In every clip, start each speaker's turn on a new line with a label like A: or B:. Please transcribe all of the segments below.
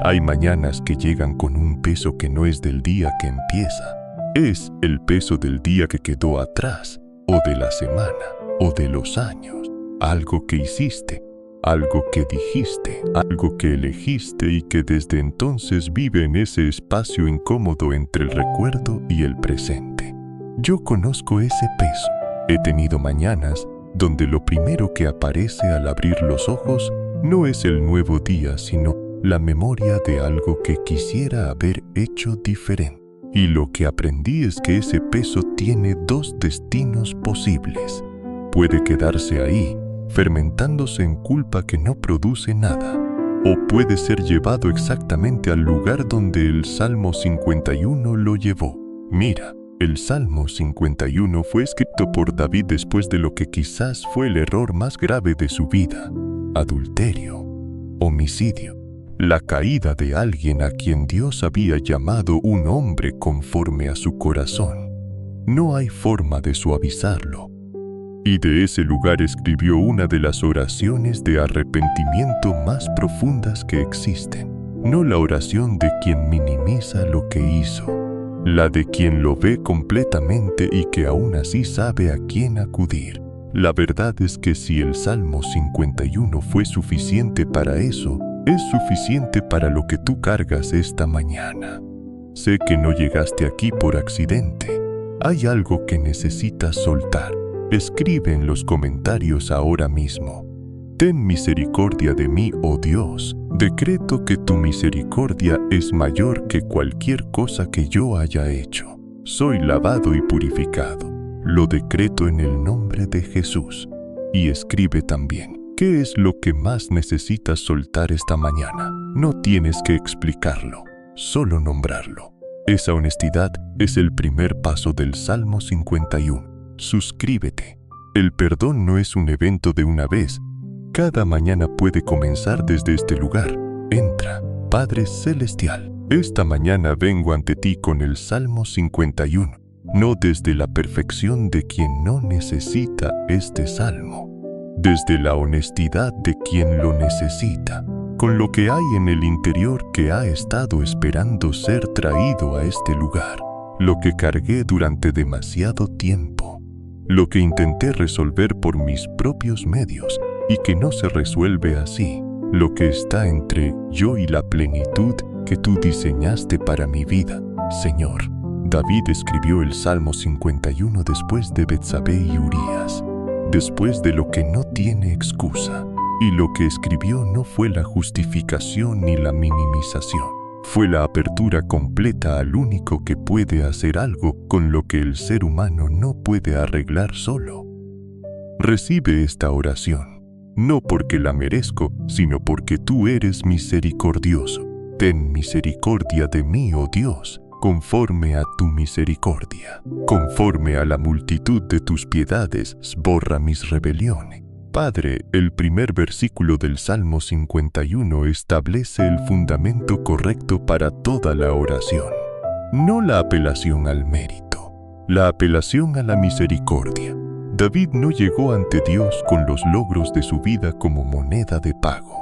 A: Hay mañanas que llegan con un peso que no es del día que empieza. Es el peso del día que quedó atrás, o de la semana, o de los años. Algo que hiciste, algo que dijiste, algo que elegiste y que desde entonces vive en ese espacio incómodo entre el recuerdo y el presente. Yo conozco ese peso. He tenido mañanas donde lo primero que aparece al abrir los ojos no es el nuevo día, sino la memoria de algo que quisiera haber hecho diferente. Y lo que aprendí es que ese peso tiene dos destinos posibles. Puede quedarse ahí, fermentándose en culpa que no produce nada, o puede ser llevado exactamente al lugar donde el Salmo 51 lo llevó. Mira, el Salmo 51 fue escrito por David después de lo que quizás fue el error más grave de su vida: adulterio, homicidio, la caída de alguien a quien Dios había llamado un hombre conforme a su corazón. No hay forma de suavizarlo. Y de ese lugar escribió una de las oraciones de arrepentimiento más profundas que existen. No la oración de quien minimiza lo que hizo, la de quien lo ve completamente y que aún así sabe a quién acudir. La verdad es que si el Salmo 51 fue suficiente para eso, es suficiente para lo que tú cargas esta mañana. Sé que no llegaste aquí por accidente. Hay algo que necesitas soltar. Escribe en los comentarios ahora mismo: ten misericordia de mí, oh Dios. Decreto que tu misericordia es mayor que cualquier cosa que yo haya hecho. Soy lavado y purificado. Lo decreto en el nombre de Jesús. Y escribe también: ¿qué es lo que más necesitas soltar esta mañana? No tienes que explicarlo, solo nombrarlo. Esa honestidad es el primer paso del Salmo 51. Suscríbete. El perdón no es un evento de una vez. Cada mañana puede comenzar desde este lugar. Entra, Padre Celestial. Esta mañana vengo ante ti con el Salmo 51, no desde la perfección de quien no necesita este salmo, desde la honestidad de quien lo necesita, con lo que hay en el interior que ha estado esperando ser traído a este lugar, lo que cargué durante demasiado tiempo, lo que intenté resolver por mis propios medios y que no se resuelve así, lo que está entre yo y la plenitud que tú diseñaste para mi vida, Señor. David escribió el Salmo 51 después de Betsabé y Urías, después de lo que no tiene excusa, y lo que escribió no fue la justificación ni la minimización. Fue la apertura completa al único que puede hacer algo con lo que el ser humano no puede arreglar solo. Recibe esta oración, no porque la merezco, sino porque tú eres misericordioso. Ten misericordia de mí, oh Dios, conforme a tu misericordia. Conforme a la multitud de tus piedades, borra mis rebeliones. Padre, el primer versículo del Salmo 51 establece el fundamento correcto para toda la oración. No la apelación al mérito, la apelación a la misericordia. David no llegó ante Dios con los logros de su vida como moneda de pago.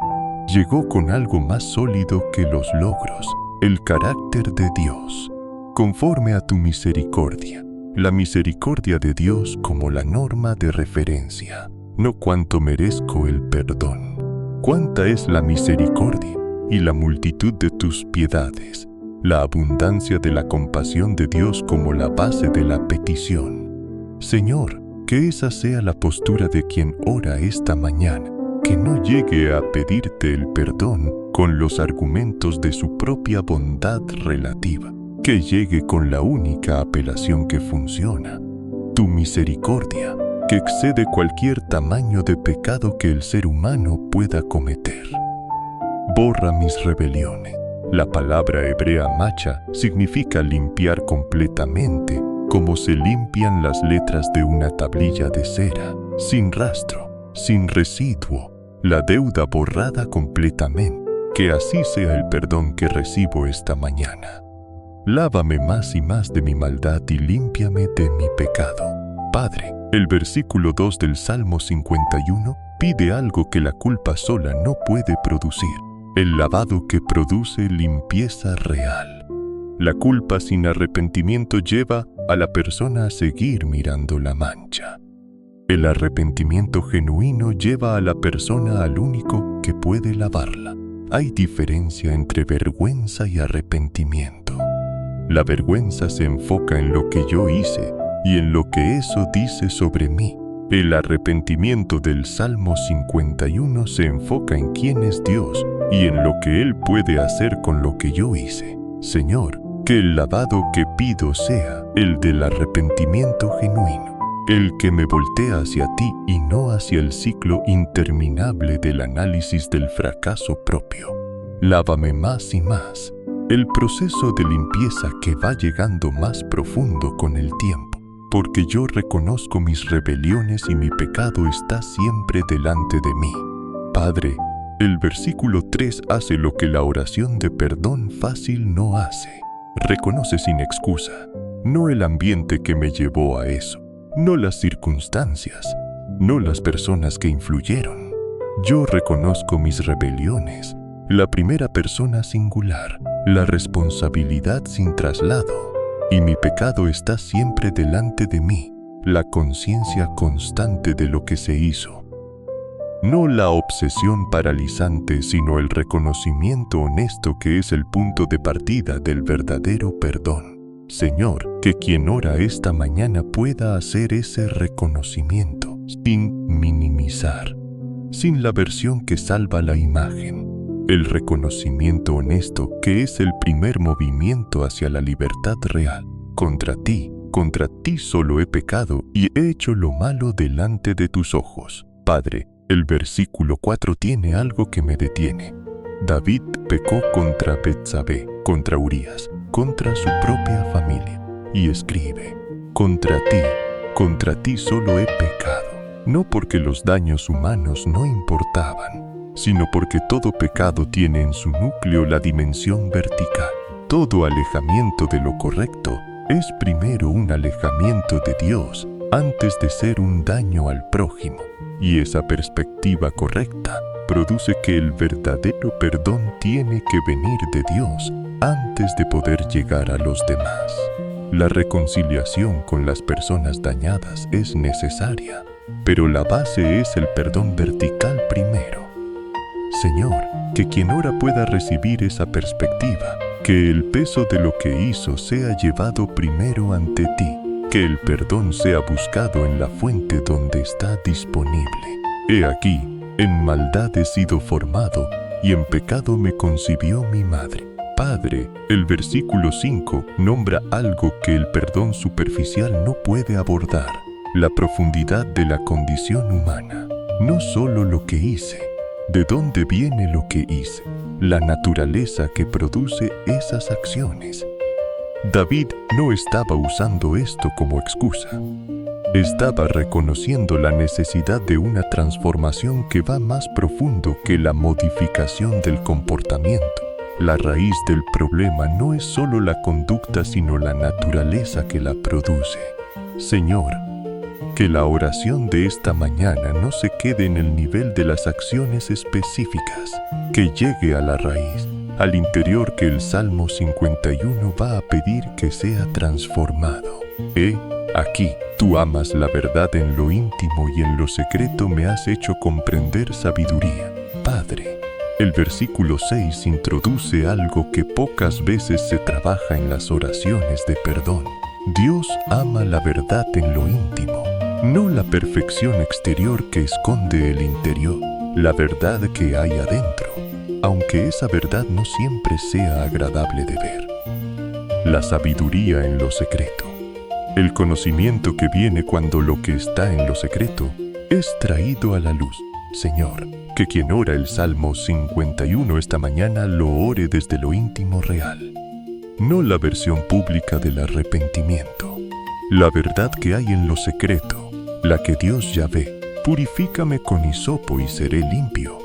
A: Llegó con algo más sólido que los logros, el carácter de Dios. Conforme a tu misericordia, la misericordia de Dios como la norma de referencia. No cuánto merezco el perdón, cuánta es la misericordia y la multitud de tus piedades, la abundancia de la compasión de Dios como la base de la petición. Señor, que esa sea la postura de quien ora esta mañana, que no llegue a pedirte el perdón con los argumentos de su propia bondad relativa, que llegue con la única apelación que funciona, tu misericordia, que excede cualquier tamaño de pecado que el ser humano pueda cometer. Borra mis rebeliones. La palabra hebrea macha significa limpiar completamente, como se limpian las letras de una tablilla de cera, sin rastro, sin residuo, la deuda borrada completamente. Que así sea el perdón que recibo esta mañana. Lávame más y más de mi maldad y límpiame de mi pecado. Padre, el versículo 2 del Salmo 51 pide algo que la culpa sola no puede producir. el lavado que produce limpieza real. La culpa sin arrepentimiento lleva a la persona a seguir mirando la mancha. El arrepentimiento genuino lleva a la persona al único que puede lavarla. Hay diferencia entre vergüenza y arrepentimiento. La vergüenza se enfoca en lo que yo hice y en lo que eso dice sobre mí. El arrepentimiento del Salmo 51 se enfoca en quién es Dios y en lo que Él puede hacer con lo que yo hice. Señor, que el lavado que pido sea el del arrepentimiento genuino, el que me voltea hacia ti y no hacia el ciclo interminable del análisis del fracaso propio. Lávame más y más. El proceso de limpieza que va llegando más profundo con el tiempo, porque yo reconozco mis rebeliones y mi pecado está siempre delante de mí. Padre, el versículo 3 hace lo que la oración de perdón fácil no hace. Reconoce sin excusa, no el ambiente que me llevó a eso, no las circunstancias, no las personas que influyeron. Yo reconozco mis rebeliones, la primera persona singular, la responsabilidad sin traslado, y mi pecado está siempre delante de mí, la conciencia constante de lo que se hizo. No la obsesión paralizante, sino el reconocimiento honesto que es el punto de partida del verdadero perdón. Señor, que quien ora esta mañana pueda hacer ese reconocimiento, sin minimizar, sin la versión que salva la imagen. El reconocimiento honesto que es el primer movimiento hacia la libertad real. Contra ti solo he pecado y he hecho lo malo delante de tus ojos. Padre, el versículo 4 tiene algo que me detiene. David pecó contra Betsabé, contra Urías, contra su propia familia. Y escribe, contra ti solo he pecado. No porque los daños humanos no importaban, sino porque todo pecado tiene en su núcleo la dimensión vertical. Todo alejamiento de lo correcto es primero un alejamiento de Dios antes de ser un daño al prójimo. Y esa perspectiva correcta produce que el verdadero perdón tiene que venir de Dios antes de poder llegar a los demás. La reconciliación con las personas dañadas es necesaria, pero la base es el perdón vertical primero. Señor, que quien ora pueda recibir esa perspectiva, que el peso de lo que hizo sea llevado primero ante ti, que el perdón sea buscado en la fuente donde está disponible. He aquí, en maldad he sido formado, y en pecado me concibió mi madre. Padre, el versículo 5 nombra algo que el perdón superficial no puede abordar, la profundidad de la condición humana. No solo lo que hice, ¿de dónde viene lo que hice? La naturaleza que produce esas acciones. David no estaba usando esto como excusa. Estaba reconociendo la necesidad de una transformación que va más profundo que la modificación del comportamiento. La raíz del problema no es solo la conducta, sino la naturaleza que la produce. Señor, que la oración de esta mañana no se quede en el nivel de las acciones específicas, que llegue a la raíz, al interior que el Salmo 51 va a pedir que sea transformado. Aquí, tú amas la verdad en lo íntimo y en lo secreto me has hecho comprender sabiduría. Padre, el versículo 6 introduce algo que pocas veces se trabaja en las oraciones de perdón. Dios ama la verdad en lo íntimo, no la perfección exterior que esconde el interior, la verdad que hay adentro, aunque esa verdad no siempre sea agradable de ver. La sabiduría en lo secreto. El conocimiento que viene cuando lo que está en lo secreto es traído a la luz. Señor, que quien ora el Salmo 51 esta mañana lo ore desde lo íntimo real, no la versión pública del arrepentimiento. La verdad que hay en lo secreto, la que Dios ya ve. Purifícame con hisopo y seré limpio.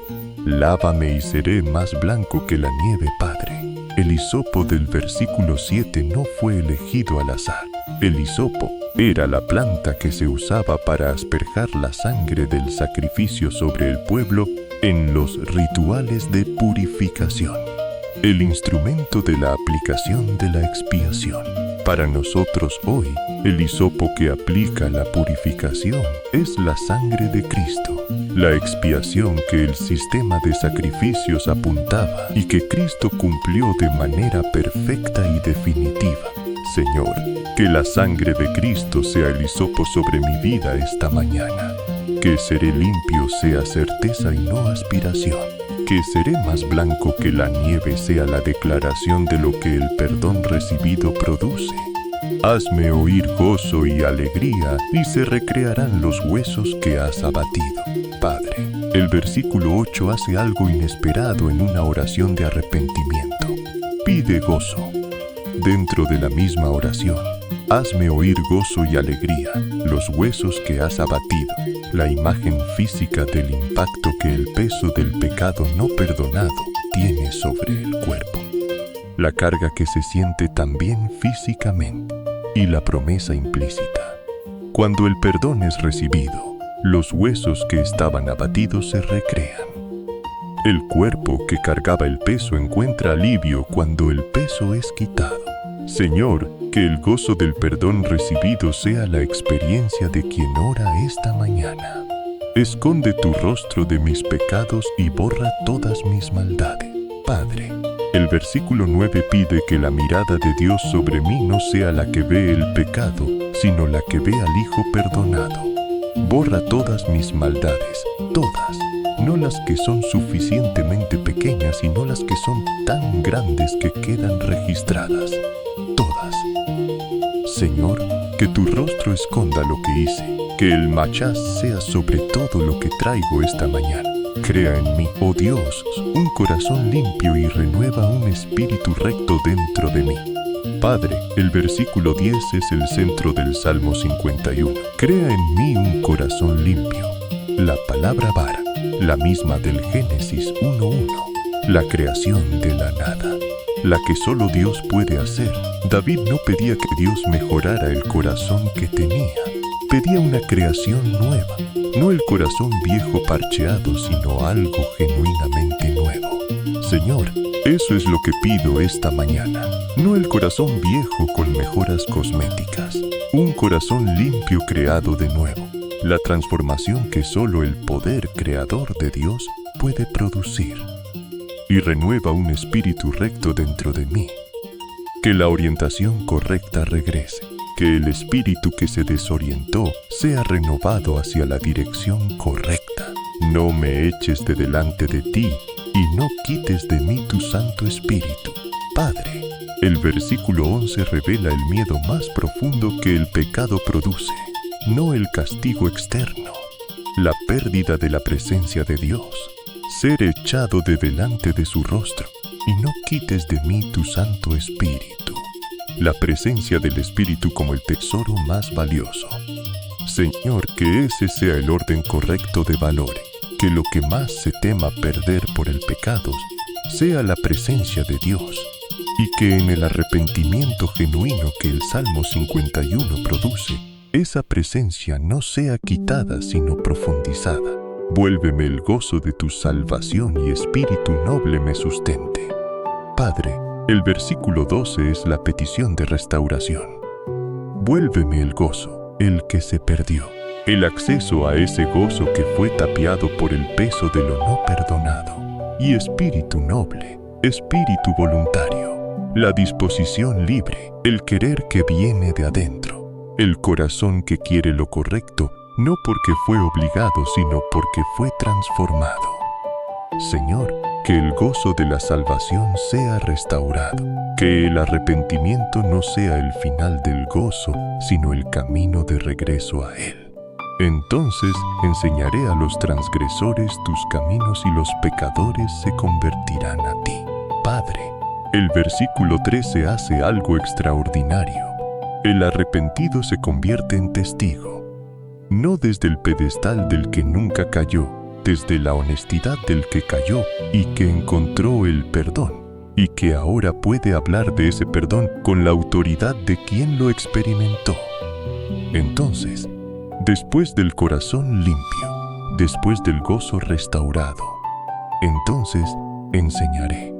A: Lávame y seré más blanco que la nieve, Padre. El hisopo del versículo 7 no fue elegido al azar. El hisopo era la planta que se usaba para asperjar la sangre del sacrificio sobre el pueblo en los rituales de purificación, el instrumento de la aplicación de la expiación. Para nosotros hoy, el hisopo que aplica la purificación es la sangre de Cristo, la expiación que el sistema de sacrificios apuntaba y que Cristo cumplió de manera perfecta y definitiva. Señor, que la sangre de Cristo sea el hisopo sobre mi vida esta mañana. Que seré limpio sea certeza y no aspiración. Que seré más blanco que la nieve sea la declaración de lo que el perdón recibido produce. Hazme oír gozo y alegría, y se recrearán los huesos que has abatido. Padre, el versículo 8 hace algo inesperado en una oración de arrepentimiento. Pide gozo. Dentro de la misma oración, hazme oír gozo y alegría, los huesos que has abatido, la imagen física del impacto que el peso del pecado no perdonado tiene sobre el cuerpo. La carga que se siente también físicamente y la promesa implícita. Cuando el perdón es recibido, los huesos que estaban abatidos se recrean. El cuerpo que cargaba el peso encuentra alivio cuando el peso es quitado. Señor, que el gozo del perdón recibido sea la experiencia de quien ora esta mañana. Esconde tu rostro de mis pecados y borra todas mis maldades. Padre, el versículo 9 pide que la mirada de Dios sobre mí no sea la que ve el pecado, sino la que ve al Hijo perdonado. Borra todas mis maldades, todas. No las que son suficientemente pequeñas, sino las que son tan grandes que quedan registradas. Todas. Señor, que tu rostro esconda lo que hice, que el machás sea sobre todo lo que traigo esta mañana. Crea en mí, oh Dios, un corazón limpio y renueva un espíritu recto dentro de mí. Padre, el versículo 10 es el centro del Salmo 51. Crea en mí un corazón limpio. La palabra vara, la misma del Génesis 1:1, la creación de la nada, la que solo Dios puede hacer. David no pedía que Dios mejorara el corazón que tenía, pedía una creación nueva, no el corazón viejo parcheado, sino algo genuinamente nuevo. Señor, eso es lo que pido esta mañana, no el corazón viejo con mejoras cosméticas, un corazón limpio creado de nuevo, la transformación que solo el poder creador de Dios puede producir. Y renueva un espíritu recto dentro de mí. Que la orientación correcta regrese, que el espíritu que se desorientó sea renovado hacia la dirección correcta. No me eches de delante de ti y no quites de mí tu Santo Espíritu. Padre, el versículo 11 revela el miedo más profundo que el pecado produce, no el castigo externo, la pérdida de la presencia de Dios, ser echado de delante de su rostro, y no quites de mí tu Santo Espíritu. La presencia del Espíritu como el tesoro más valioso. Señor, que ese sea el orden correcto de valores, que lo que más se tema perder por el pecado sea la presencia de Dios, y que en el arrepentimiento genuino que el Salmo 51 produce, esa presencia no sea quitada sino profundizada. Vuélveme el gozo de tu salvación y espíritu noble me sustente. Padre, el versículo 12 es la petición de restauración. Vuélveme el gozo, el que se perdió, el acceso a ese gozo que fue tapiado por el peso de lo no perdonado, y espíritu noble, espíritu voluntario, la disposición libre, el querer que viene de adentro, el corazón que quiere lo correcto, no porque fue obligado, sino porque fue transformado. Señor, que el gozo de la salvación sea restaurado, que el arrepentimiento no sea el final del gozo, sino el camino de regreso a Él. Entonces enseñaré a los transgresores tus caminos y los pecadores se convertirán a ti. Padre, el versículo 13 hace algo extraordinario. El arrepentido se convierte en testigo. No desde el pedestal del que nunca cayó, desde la honestidad del que cayó y que encontró el perdón, y que ahora puede hablar de ese perdón con la autoridad de quien lo experimentó. Entonces, después del corazón limpio, después del gozo restaurado, entonces enseñaré.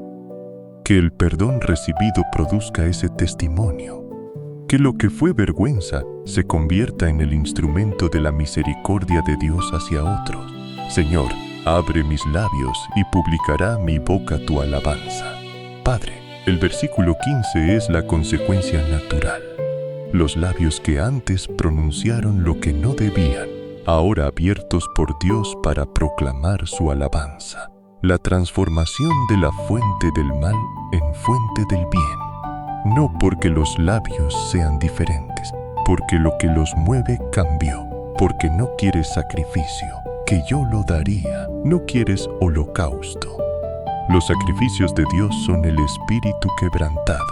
A: Que el perdón recibido produzca ese testimonio. Que lo que fue vergüenza se convierta en el instrumento de la misericordia de Dios hacia otros. Señor, abre mis labios y publicará mi boca tu alabanza. Padre, el versículo 15 es la consecuencia natural. Los labios que antes pronunciaron lo que no debían, ahora abiertos por Dios para proclamar su alabanza. La transformación de la fuente del mal en fuente del bien. No porque los labios sean diferentes, porque lo que los mueve cambió, porque no quieres sacrificio, que yo lo daría, no quieres holocausto. Los sacrificios de Dios son el espíritu quebrantado.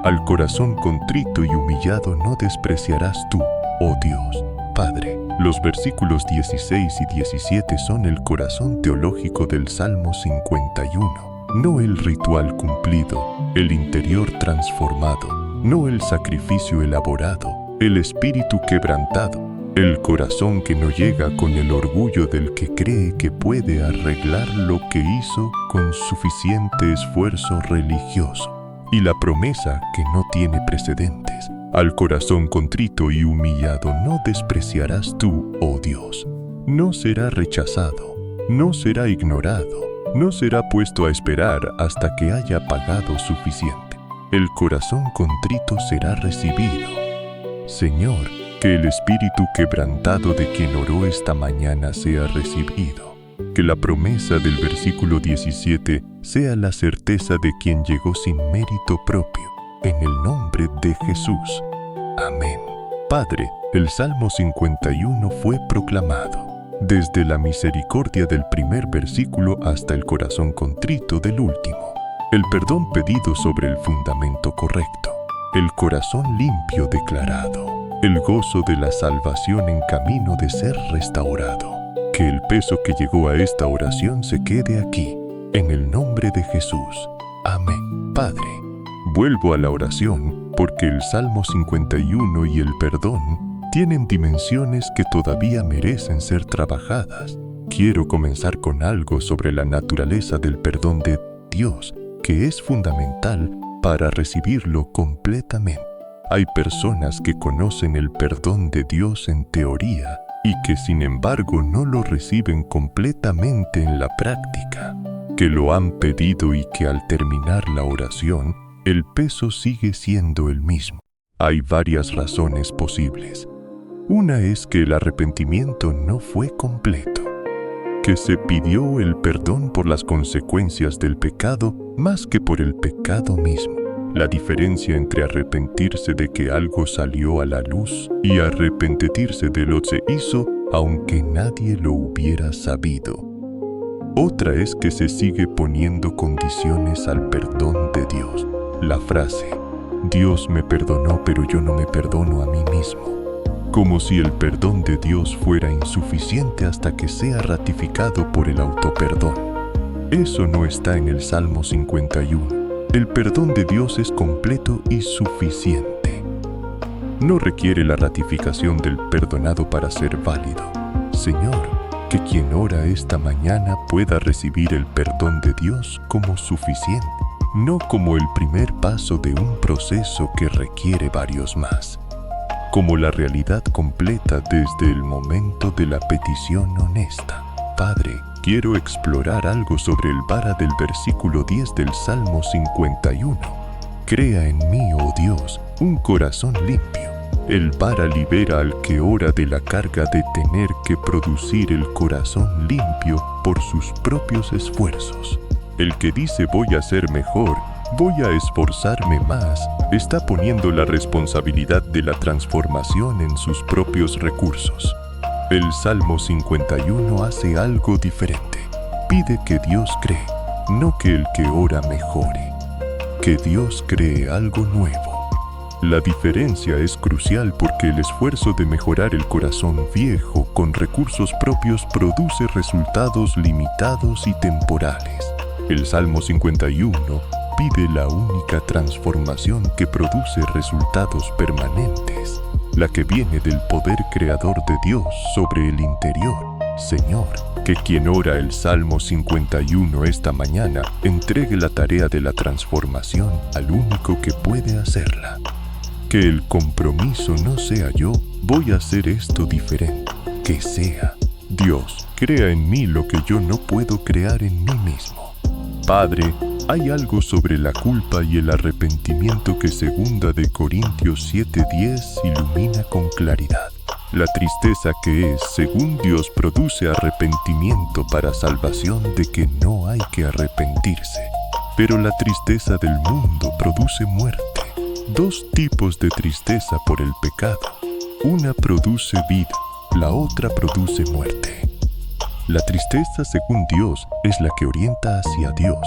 A: Al corazón contrito y humillado no despreciarás tú, oh Dios, Padre. Los versículos 16 y 17 son el corazón teológico del Salmo 51. No el ritual cumplido, el interior transformado, no el sacrificio elaborado, el espíritu quebrantado, el corazón que no llega con el orgullo del que cree que puede arreglar lo que hizo con suficiente esfuerzo religioso, y la promesa que no tiene precedentes. Al corazón contrito y humillado no despreciarás tú, oh Dios. No será rechazado, no será ignorado, no será puesto a esperar hasta que haya pagado suficiente. El corazón contrito será recibido. Señor, que el espíritu quebrantado de quien oró esta mañana sea recibido. Que la promesa del versículo 17 sea la certeza de quien llegó sin mérito propio, en el nombre de Jesús. Amén. Padre, el Salmo 51 fue proclamado, desde la misericordia del primer versículo hasta el corazón contrito del último. El perdón pedido sobre el fundamento correcto. El corazón limpio declarado. El gozo de la salvación en camino de ser restaurado. Que el peso que llegó a esta oración se quede aquí, en el nombre de Jesús. Amén. Padre, vuelvo a la oración porque el Salmo 51 y el perdón tienen dimensiones que todavía merecen ser trabajadas. Quiero comenzar con algo sobre la naturaleza del perdón de Dios, que es fundamental para recibirlo completamente. Hay personas que conocen el perdón de Dios en teoría y que sin embargo no lo reciben completamente en la práctica, que lo han pedido y que al terminar la oración, el peso sigue siendo el mismo. Hay varias razones posibles. Una es que el arrepentimiento no fue completo, que se pidió el perdón por las consecuencias del pecado más que por el pecado mismo. La diferencia entre arrepentirse de que algo salió a la luz y arrepentirse de lo que se hizo aunque nadie lo hubiera sabido. Otra es que se sigue poniendo condiciones al perdón de Dios. La frase, Dios me perdonó pero yo no me perdono a mí mismo. Como si el perdón de Dios fuera insuficiente hasta que sea ratificado por el autoperdón. Eso no está en el Salmo 51. El perdón de Dios es completo y suficiente. No requiere la ratificación del perdonado para ser válido. Señor, que quien ora esta mañana pueda recibir el perdón de Dios como suficiente, no como el primer paso de un proceso que requiere varios más. Como la realidad completa desde el momento de la petición honesta. Padre, quiero explorar algo sobre el vara del versículo 10 del Salmo 51. Crea en mí, oh Dios, un corazón limpio. El vara libera al que ora de la carga de tener que producir el corazón limpio por sus propios esfuerzos. El que dice voy a ser mejor, voy a esforzarme más, está poniendo la responsabilidad de la transformación en sus propios recursos. El Salmo 51 hace algo diferente. Pide que Dios cree, no que el que ora mejore. Que Dios cree algo nuevo. La diferencia es crucial porque el esfuerzo de mejorar el corazón viejo con recursos propios produce resultados limitados y temporales. El Salmo 51 pide la única transformación que produce resultados permanentes, la que viene del poder creador de Dios sobre el interior. Señor, Que quien ora el Salmo 51 esta mañana entregue la tarea de la transformación al único que puede hacerla. Que el compromiso no sea yo voy a hacer esto diferente, que sea Dios crea en mí lo que yo no puedo crear en mí mismo. Padre, hay algo sobre la culpa y el arrepentimiento que 2 Corintios 7:10 ilumina con claridad. La tristeza que es, según Dios, produce arrepentimiento para salvación de que no hay que arrepentirse. Pero la tristeza del mundo produce muerte. 2 tipos de tristeza por el pecado. Una produce vida, la otra produce muerte. La tristeza, según Dios, es la que orienta hacia Dios,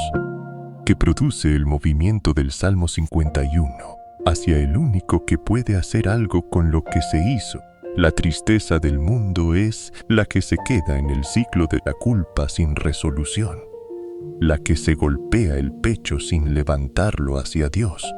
A: que produce el movimiento del Salmo 51, hacia el único que puede hacer algo con lo que se hizo. La tristeza del mundo es la que se queda en el ciclo de la culpa sin resolución, la que se golpea el pecho sin levantarlo hacia Dios,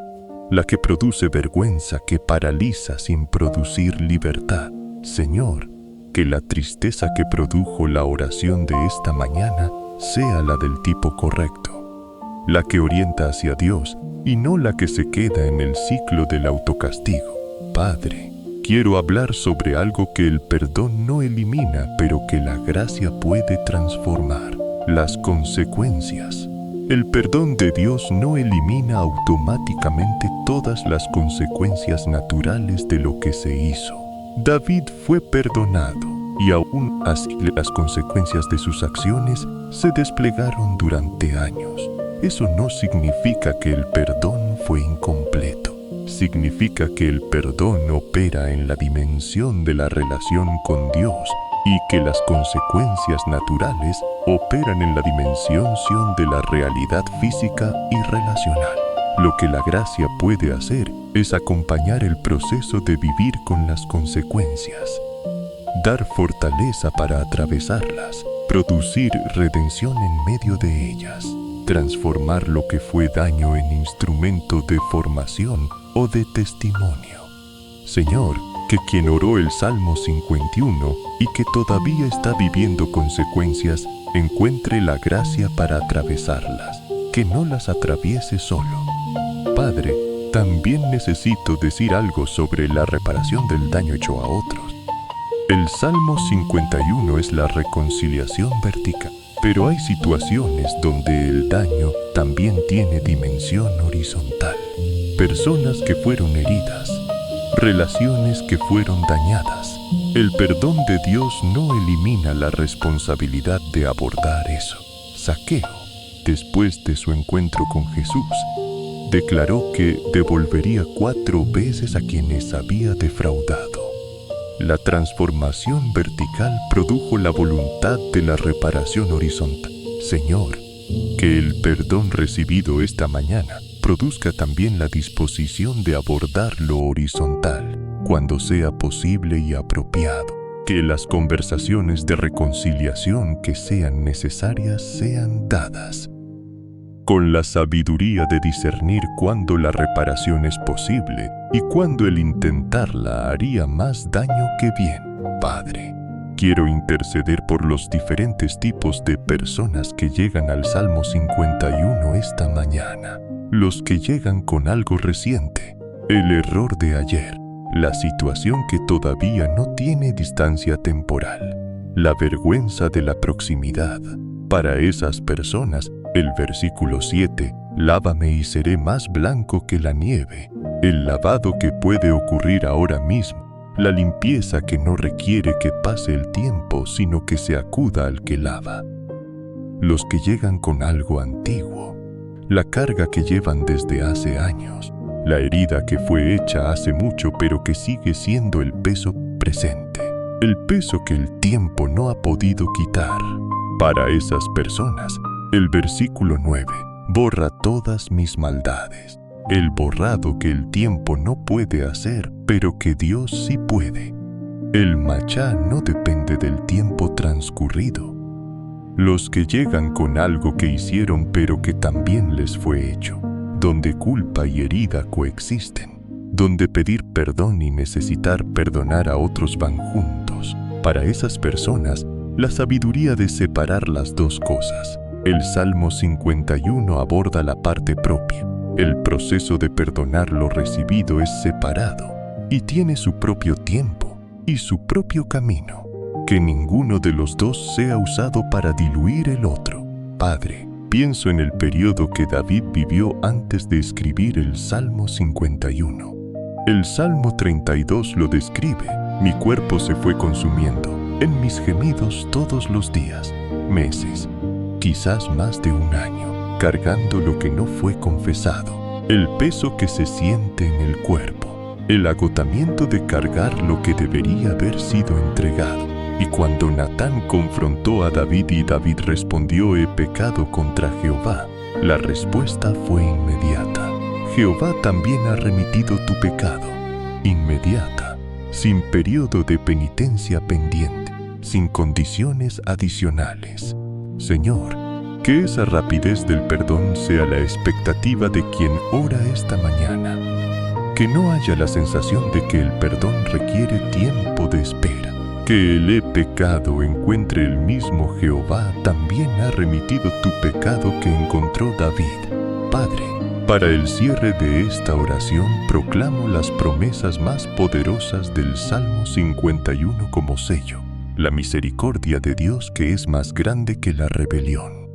A: la que produce vergüenza que paraliza sin producir libertad. Señor, que la tristeza que produjo la oración de esta mañana sea la del tipo correcto, la que orienta hacia Dios y no la que se queda en el ciclo del autocastigo. Padre, quiero hablar sobre algo que el perdón no elimina, pero que la gracia puede transformar: las consecuencias. El perdón de Dios no elimina automáticamente todas las consecuencias naturales de lo que se hizo. David fue perdonado y aún así las consecuencias de sus acciones se desplegaron durante años. Eso no significa que el perdón fue incompleto. Significa que el perdón opera en la dimensión de la relación con Dios y que las consecuencias naturales operan en la dimensión de la realidad física y relacional. Lo que la gracia puede hacer es acompañar el proceso de vivir con las consecuencias, dar fortaleza para atravesarlas, producir redención en medio de ellas, transformar lo que fue daño en instrumento de formación o de testimonio. Señor, que quien oró el Salmo 51 y que todavía está viviendo consecuencias, encuentre la gracia para atravesarlas, que no las atraviese solo. Padre, también necesito decir algo sobre la reparación del daño hecho a otros. El Salmo 51 es la reconciliación vertical, pero hay situaciones donde el daño también tiene dimensión horizontal. Personas que fueron heridas, relaciones que fueron dañadas. El perdón de Dios no elimina la responsabilidad de abordar eso. Zaqueo, después de su encuentro con Jesús, declaró que devolvería 4 veces a quienes había defraudado. La transformación vertical produjo la voluntad de la reparación horizontal. Señor, que el perdón recibido esta mañana produzca también la disposición de abordar lo horizontal cuando sea posible y apropiado. Que las conversaciones de reconciliación que sean necesarias sean dadas, con la sabiduría de discernir cuándo la reparación es posible y cuándo el intentarla haría más daño que bien. Padre, quiero interceder por los diferentes tipos de personas que llegan al Salmo 51 esta mañana. Los que llegan con algo reciente, el error de ayer, la situación que todavía no tiene distancia temporal, la vergüenza de la proximidad. Para esas personas, el versículo 7, lávame y seré más blanco que la nieve. El lavado que puede ocurrir ahora mismo, la limpieza que no requiere que pase el tiempo, sino que se acuda al que lava. Los que llegan con algo antiguo, la carga que llevan desde hace años, la herida que fue hecha hace mucho pero que sigue siendo el peso presente, el peso que el tiempo no ha podido quitar. Para esas personas, el versículo 9 borra todas mis maldades, el borrado que el tiempo no puede hacer, pero que Dios sí puede. El machá no depende del tiempo transcurrido. Los que llegan con algo que hicieron pero que también les fue hecho, donde culpa y herida coexisten, donde pedir perdón y necesitar perdonar a otros van juntos. Para esas personas, la sabiduría de separar las dos cosas. El Salmo 51 aborda la parte propia. El proceso de perdonar lo recibido es separado y tiene su propio tiempo y su propio camino. Que ninguno de los dos sea usado para diluir el otro. Padre, pienso en el periodo que David vivió antes de escribir el Salmo 51. El Salmo 32 lo describe. Mi cuerpo se fue consumiendo en mis gemidos todos los días, meses, quizás más de un año, cargando lo que no fue confesado, el peso que se siente en el cuerpo, el agotamiento de cargar lo que debería haber sido entregado. Y cuando Natán confrontó a David y David respondió: he pecado contra Jehová, la respuesta fue inmediata. Jehová también ha remitido tu pecado. Inmediata, sin periodo de penitencia pendiente, sin condiciones adicionales. Señor, que esa rapidez del perdón sea la expectativa de quien ora esta mañana. Que no haya la sensación de que el perdón requiere tiempo de espera. Que el he pecado encuentre el mismo Jehová también ha remitido tu pecado que encontró David. Padre, para el cierre de esta oración proclamo las promesas más poderosas del Salmo 51 como sello. La misericordia de Dios que es más grande que la rebelión.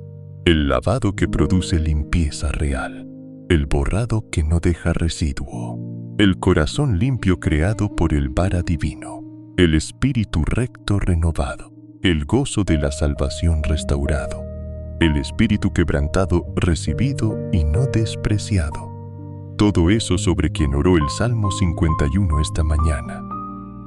A: El lavado que produce limpieza real. El borrado que no deja residuo. El corazón limpio creado por el vara divino. El espíritu recto renovado, el gozo de la salvación restaurado, el espíritu quebrantado recibido y no despreciado. Todo eso sobre quien oró el Salmo 51 esta mañana.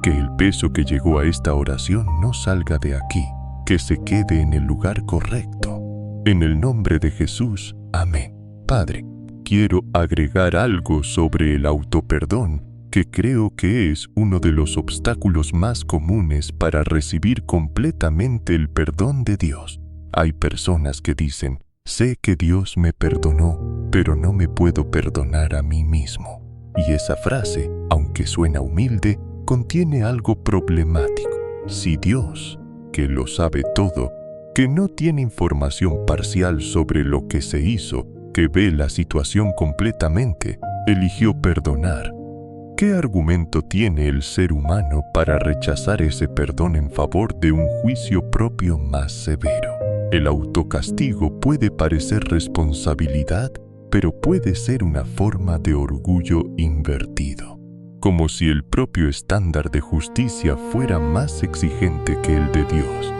A: Que el peso que llegó a esta oración no salga de aquí, que se quede en el lugar correcto. En el nombre de Jesús, amén. Padre, quiero agregar algo sobre el autoperdón, que creo que es uno de los obstáculos más comunes para recibir completamente el perdón de Dios. Hay personas que dicen: sé que Dios me perdonó, pero no me puedo perdonar a mí mismo. Y esa frase, aunque suena humilde, contiene algo problemático. Si Dios, que lo sabe todo, que no tiene información parcial sobre lo que se hizo, que ve la situación completamente, eligió perdonar, ¿qué argumento tiene el ser humano para rechazar ese perdón en favor de un juicio propio más severo? El autocastigo puede parecer responsabilidad, pero puede ser una forma de orgullo invertido, como si el propio estándar de justicia fuera más exigente que el de Dios.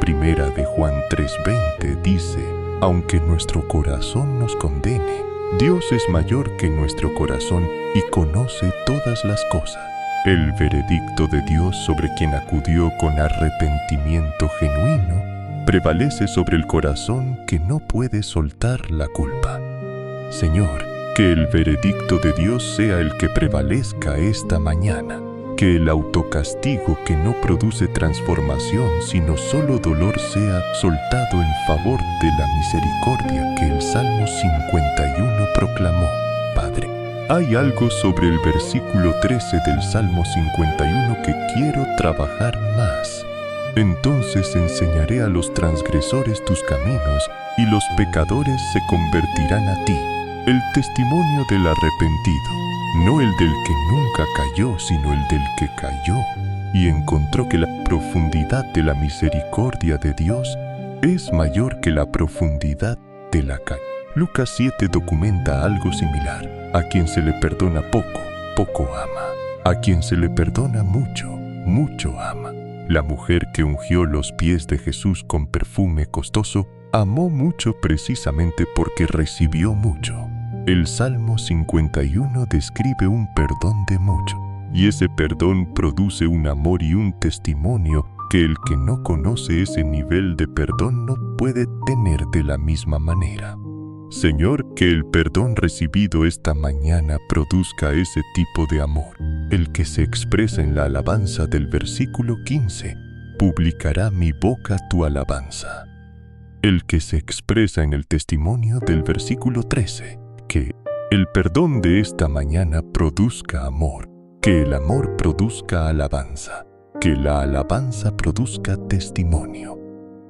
A: Primera de Juan 3:20 dice: aunque nuestro corazón nos condene, Dios es mayor que nuestro corazón y conoce todas las cosas. El veredicto de Dios sobre quien acudió con arrepentimiento genuino prevalece sobre el corazón que no puede soltar la culpa. Señor, que el veredicto de Dios sea el que prevalezca esta mañana. Que el autocastigo que no produce transformación sino solo dolor sea soltado en favor de la misericordia que el Salmo 51 proclamó. Padre, hay algo sobre el versículo 13 del Salmo 51 que quiero trabajar más. Entonces enseñaré a los transgresores tus caminos y los pecadores se convertirán a ti. El testimonio del arrepentido. No el del que nunca cayó, sino el del que cayó, y encontró que la profundidad de la misericordia de Dios es mayor que la profundidad de la caída. Lucas 7 documenta algo similar. A quien se le perdona poco, poco ama. A quien se le perdona mucho, mucho ama. La mujer que ungió los pies de Jesús con perfume costoso, amó mucho precisamente porque recibió mucho. El Salmo 51 describe un perdón de mucho, y ese perdón produce un amor y un testimonio que el que no conoce ese nivel de perdón no puede tener de la misma manera. Señor, que el perdón recibido esta mañana produzca ese tipo de amor, el que se expresa en la alabanza del versículo 15, publicará mi boca tu alabanza. El que se expresa en el testimonio del versículo 13, que el perdón de esta mañana produzca amor, que el amor produzca alabanza, que la alabanza produzca testimonio.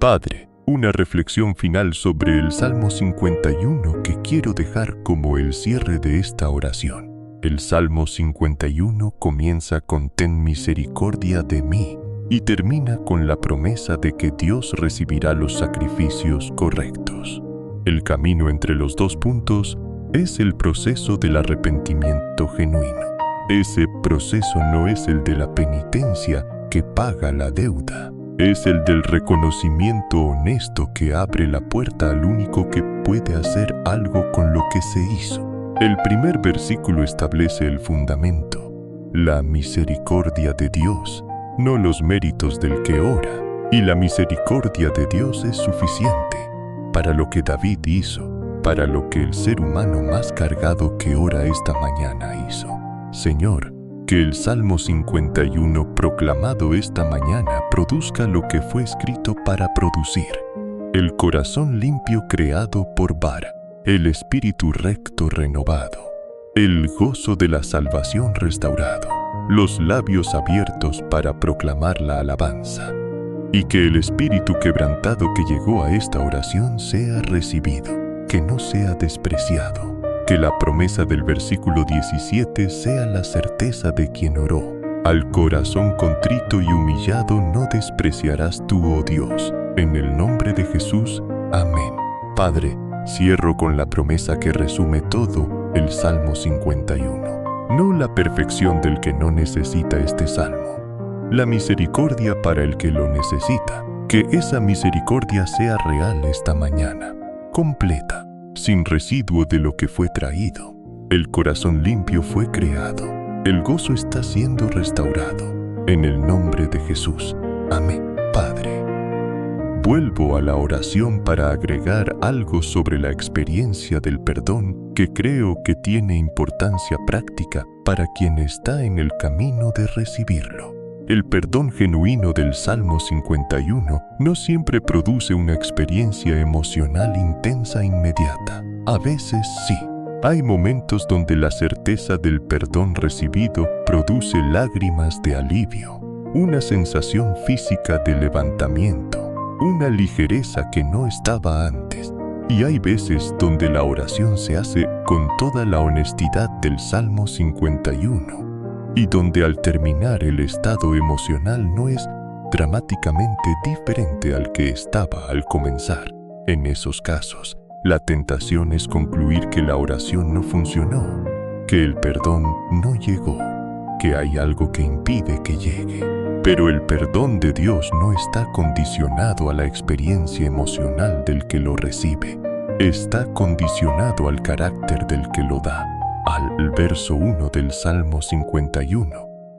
A: Padre, una reflexión final sobre el Salmo 51 que quiero dejar como el cierre de esta oración. El Salmo 51 comienza con «Ten misericordia de mí» y termina con la promesa de que Dios recibirá los sacrificios correctos. El camino entre los dos puntos es el proceso del arrepentimiento genuino. Ese proceso no es el de la penitencia que paga la deuda. Es el del reconocimiento honesto que abre la puerta al único que puede hacer algo con lo que se hizo. El primer versículo establece el fundamento, la misericordia de Dios, no los méritos del que ora. Y la misericordia de Dios es suficiente para lo que David hizo, para lo que el ser humano más cargado que ora esta mañana hizo. Señor, que el Salmo 51 proclamado esta mañana produzca lo que fue escrito para producir: el corazón limpio creado por Vara, el espíritu recto renovado, el gozo de la salvación restaurado, los labios abiertos para proclamar la alabanza, y que el espíritu quebrantado que llegó a esta oración sea recibido, que no sea despreciado. Que la promesa del versículo 17 sea la certeza de quien oró. Al corazón contrito y humillado no despreciarás tú, oh Dios. En el nombre de Jesús. Amén. Padre, cierro con la promesa que resume todo el Salmo 51. No la perfección del que no necesita este salmo. La misericordia para el que lo necesita. Que esa misericordia sea real esta mañana, completa, sin residuo de lo que fue traído. El corazón limpio fue creado. El gozo está siendo restaurado. En el nombre de Jesús. Amén. Padre, vuelvo a la oración para agregar algo sobre la experiencia del perdón que creo que tiene importancia práctica para quien está en el camino de recibirlo. El perdón genuino del Salmo 51 no siempre produce una experiencia emocional intensa e inmediata. A veces sí. Hay momentos donde la certeza del perdón recibido produce lágrimas de alivio, una sensación física de levantamiento, una ligereza que no estaba antes. Y hay veces donde la oración se hace con toda la honestidad del Salmo 51. Y donde al terminar el estado emocional no es dramáticamente diferente al que estaba al comenzar. En esos casos, la tentación es concluir que la oración no funcionó, que el perdón no llegó, que hay algo que impide que llegue. Pero el perdón de Dios no está condicionado a la experiencia emocional del que lo recibe. Está condicionado al carácter del que lo da. Al verso 1 del Salmo 51,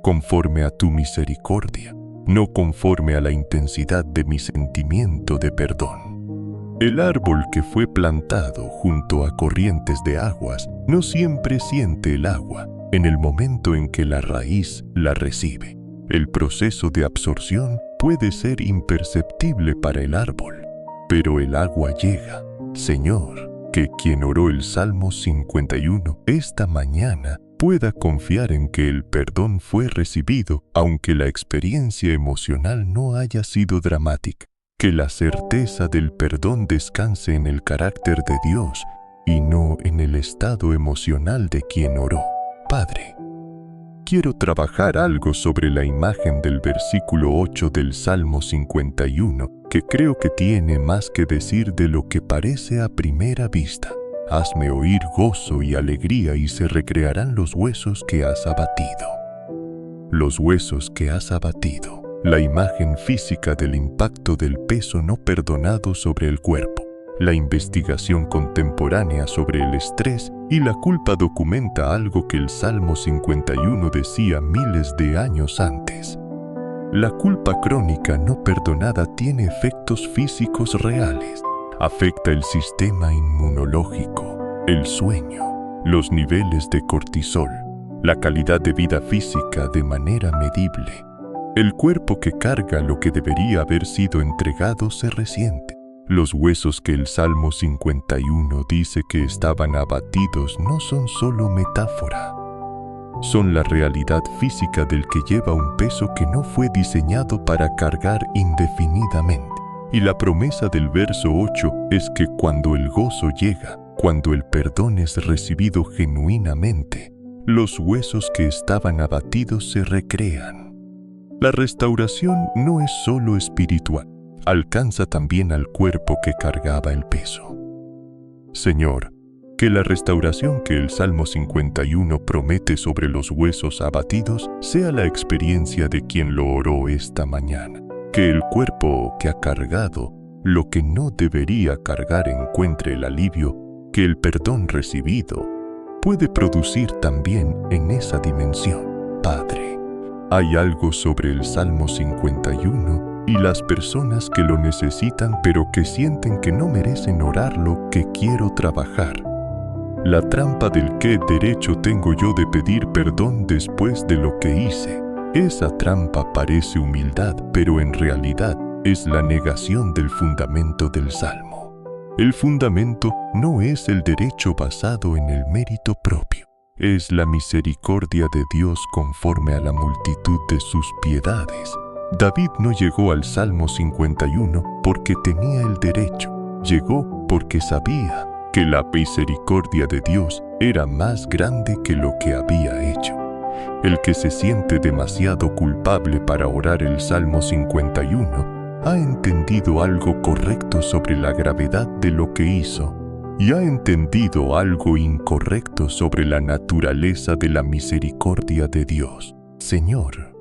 A: conforme a tu misericordia, no conforme a la intensidad de mi sentimiento de perdón. El árbol que fue plantado junto a corrientes de aguas no siempre siente el agua en el momento en que la raíz la recibe. El proceso de absorción puede ser imperceptible para el árbol, pero el agua llega. Señor, que quien oró el Salmo 51 esta mañana pueda confiar en que el perdón fue recibido, aunque la experiencia emocional no haya sido dramática. Que la certeza del perdón descanse en el carácter de Dios y no en el estado emocional de quien oró. Padre, quiero trabajar algo sobre la imagen del versículo 8 del Salmo 51, que creo que tiene más que decir de lo que parece a primera vista. Hazme oír gozo y alegría y se recrearán los huesos que has abatido. Los huesos que has abatido. La imagen física del impacto del peso no perdonado sobre el cuerpo. La investigación contemporánea sobre el estrés y la culpa documenta algo que el Salmo 51 decía miles de años antes. La culpa crónica no perdonada tiene efectos físicos reales. Afecta el sistema inmunológico, el sueño, los niveles de cortisol, la calidad de vida física de manera medible. El cuerpo que carga lo que debería haber sido entregado se resiente. Los huesos que el Salmo 51 dice que estaban abatidos no son solo metáfora. son la realidad física del que lleva un peso que no fue diseñado para cargar indefinidamente. Y la promesa del verso 8 es que cuando el gozo llega, cuando el perdón es recibido genuinamente, los huesos que estaban abatidos se recrean. La restauración no es solo espiritual, alcanza también al cuerpo que cargaba el peso. Señor, que la restauración que el Salmo 51 promete sobre los huesos abatidos sea la experiencia de quien lo oró esta mañana. Que el cuerpo que ha cargado lo que no debería cargar encuentre el alivio que el perdón recibido puede producir también en esa dimensión. Padre, hay algo sobre el Salmo 51 y las personas que lo necesitan pero que sienten que no merecen orarlo que quiero trabajar. La trampa del qué derecho tengo yo de pedir perdón después de lo que hice. Esa trampa parece humildad, pero en realidad es la negación del fundamento del Salmo. El fundamento no es el derecho basado en el mérito propio, es la misericordia de Dios conforme a la multitud de sus piedades. David no llegó al Salmo 51 porque tenía el derecho, llegó porque sabía que la misericordia de Dios era más grande que lo que había hecho. El que se siente demasiado culpable para orar el Salmo 51 ha entendido algo correcto sobre la gravedad de lo que hizo y ha entendido algo incorrecto sobre la naturaleza de la misericordia de Dios. Señor,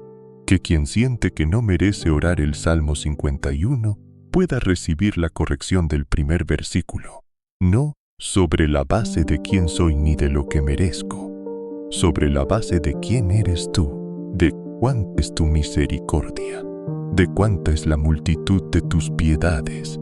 A: que quien siente que no merece orar el Salmo 51 pueda recibir la corrección del primer versículo. No sobre la base de quién soy ni de lo que merezco, sobre la base de quién eres tú, de cuánta es tu misericordia, de cuánta es la multitud de tus piedades.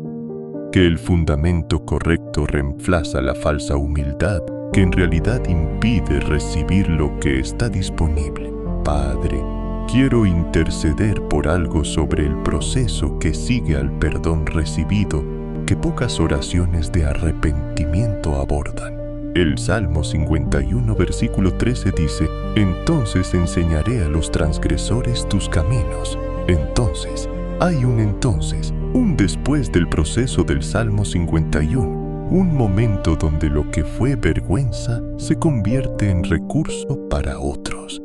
A: Que el fundamento correcto reemplaza la falsa humildad que en realidad impide recibir lo que está disponible. Padre, quiero interceder por algo sobre el proceso que sigue al perdón recibido que pocas oraciones de arrepentimiento abordan. El Salmo 51, versículo 13 dice: «Entonces enseñaré a los transgresores tus caminos». Entonces, hay un después del proceso del Salmo 51, un momento donde lo que fue vergüenza se convierte en recurso para otros.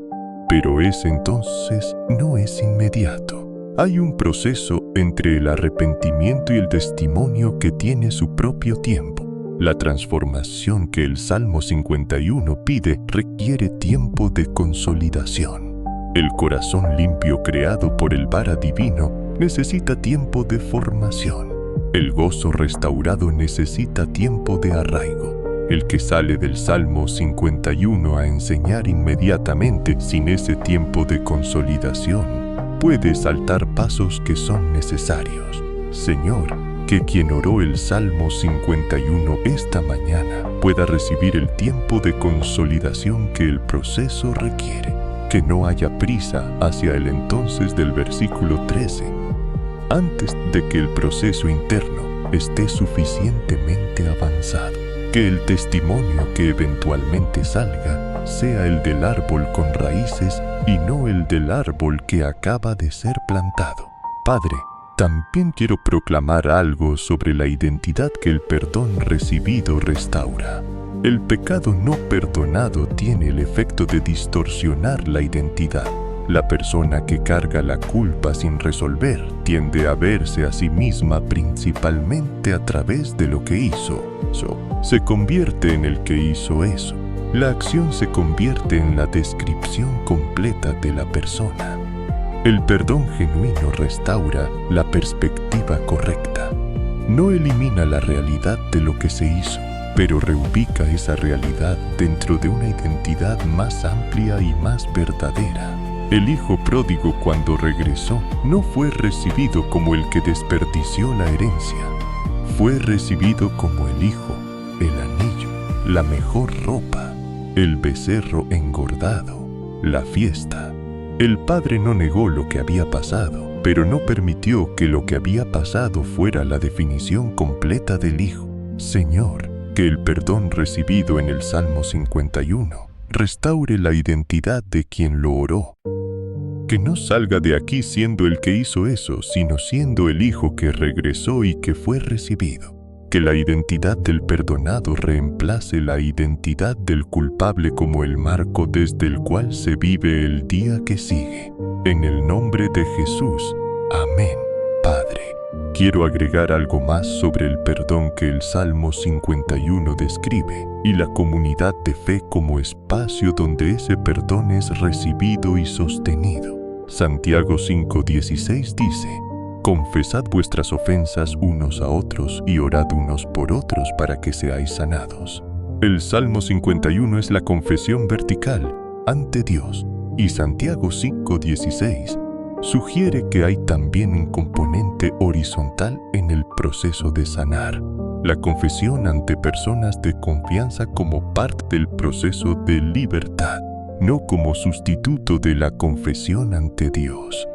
A: Pero ese entonces no es inmediato. Hay un proceso entre el arrepentimiento y el testimonio que tiene su propio tiempo. La transformación que el Salmo 51 pide requiere tiempo de consolidación. El corazón limpio creado por el vara divino necesita tiempo de formación. El gozo restaurado necesita tiempo de arraigo. El que sale del Salmo 51 a enseñar inmediatamente sin ese tiempo de consolidación puede saltar pasos que son necesarios. Señor, que quien oró el Salmo 51 esta mañana pueda recibir el tiempo de consolidación que el proceso requiere. Que no haya prisa hacia el entonces del versículo 13, antes de que el proceso interno esté suficientemente avanzado. Que el testimonio que eventualmente salga sea el del árbol con raíces y no el del árbol que acaba de ser plantado. Padre, también quiero proclamar algo sobre la identidad que el perdón recibido restaura. El pecado no perdonado tiene el efecto de distorsionar la identidad. La persona que carga la culpa sin resolver tiende a verse a sí misma principalmente a través de lo que hizo. Se convierte en el que hizo eso. La acción se convierte en la descripción completa de la persona. El perdón genuino restaura la perspectiva correcta. No elimina la realidad de lo que se hizo, pero reubica esa realidad dentro de una identidad más amplia y más verdadera. El hijo pródigo, cuando regresó, no fue recibido como el que desperdició la herencia. Fue recibido como el hijo, el anillo, la mejor ropa, el becerro engordado, la fiesta. El padre no negó lo que había pasado, pero no permitió que lo que había pasado fuera la definición completa del hijo. Señor, que el perdón recibido en el Salmo 51 restaure la identidad de quien lo oró. Que no salga de aquí siendo el que hizo eso, sino siendo el hijo que regresó y que fue recibido. Que la identidad del perdonado reemplace la identidad del culpable como el marco desde el cual se vive el día que sigue. En el nombre de Jesús. Amén. Padre, quiero agregar algo más sobre el perdón que el Salmo 51 describe y la comunidad de fe como espacio donde ese perdón es recibido y sostenido. Santiago 5:16 dice: confesad vuestras ofensas unos a otros y orad unos por otros para que seáis sanados. El Salmo 51 es la confesión vertical ante Dios y Santiago 5:16 sugiere que hay también un componente horizontal en el proceso de sanar. La confesión ante personas de confianza como parte del proceso de libertad, no como sustituto de la confesión ante Dios.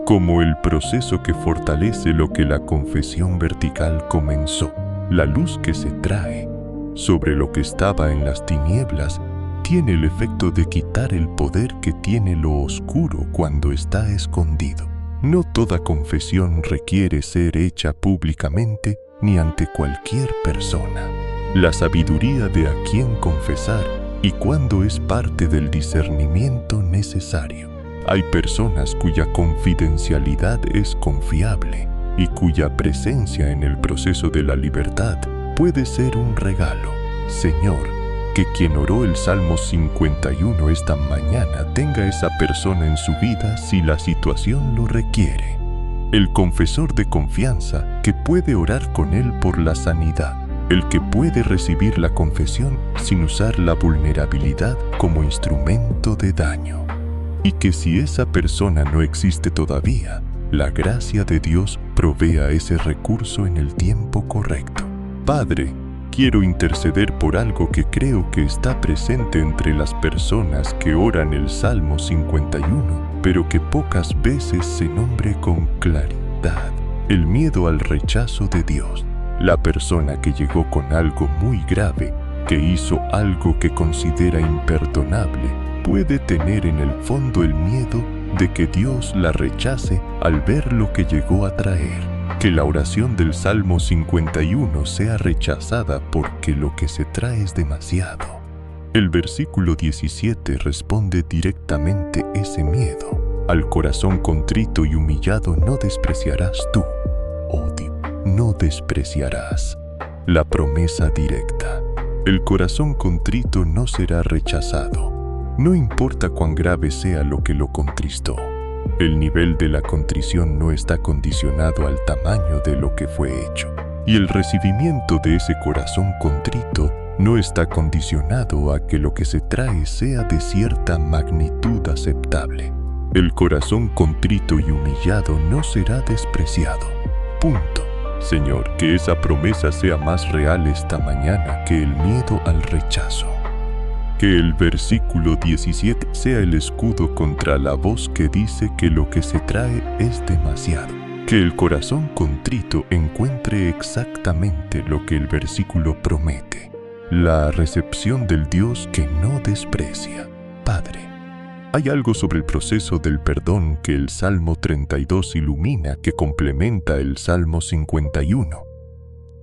A: Como el proceso que fortalece lo que la confesión vertical comenzó. La luz que se trae sobre lo que estaba en las tinieblas tiene el efecto de quitar el poder que tiene lo oscuro cuando está escondido. No toda confesión requiere ser hecha públicamente ni ante cualquier persona. La sabiduría de a quién confesar y cuándo es parte del discernimiento necesario. Hay personas cuya confidencialidad es confiable y cuya presencia en el proceso de la libertad puede ser un regalo. Señor, que quien oró el Salmo 51 esta mañana tenga esa persona en su vida si la situación lo requiere. El confesor de confianza que puede orar con él por la sanidad. El que puede recibir la confesión sin usar la vulnerabilidad como instrumento de daño. Y que si esa persona no existe todavía, la gracia de Dios provea ese recurso en el tiempo correcto. Padre, quiero interceder por algo que creo que está presente entre las personas que oran el Salmo 51, pero que pocas veces se nombre con claridad. El miedo al rechazo de Dios. La persona que llegó con algo muy grave, que hizo algo que considera imperdonable, puede tener en el fondo el miedo de que Dios la rechace al ver lo que llegó a traer. Que la oración del Salmo 51 sea rechazada porque lo que se trae es demasiado. El versículo 17 responde directamente ese miedo. Al corazón contrito y humillado no despreciarás tú, oh Dios, no despreciarás. La promesa directa. El corazón contrito no será rechazado. No importa cuán grave sea lo que lo contristó. El nivel de la contrición no está condicionado al tamaño de lo que fue hecho. Y el recibimiento de ese corazón contrito no está condicionado a que lo que se trae sea de cierta magnitud aceptable. El corazón contrito y humillado no será despreciado. Punto. Señor, que esa promesa sea más real esta mañana que el miedo al rechazo. Que el versículo 17 sea el escudo contra la voz que dice que lo que se trae es demasiado. Que el corazón contrito encuentre exactamente lo que el versículo promete. La recepción del Dios que no desprecia. Padre, hay algo sobre el proceso del perdón que el Salmo 32 ilumina que complementa el Salmo 51.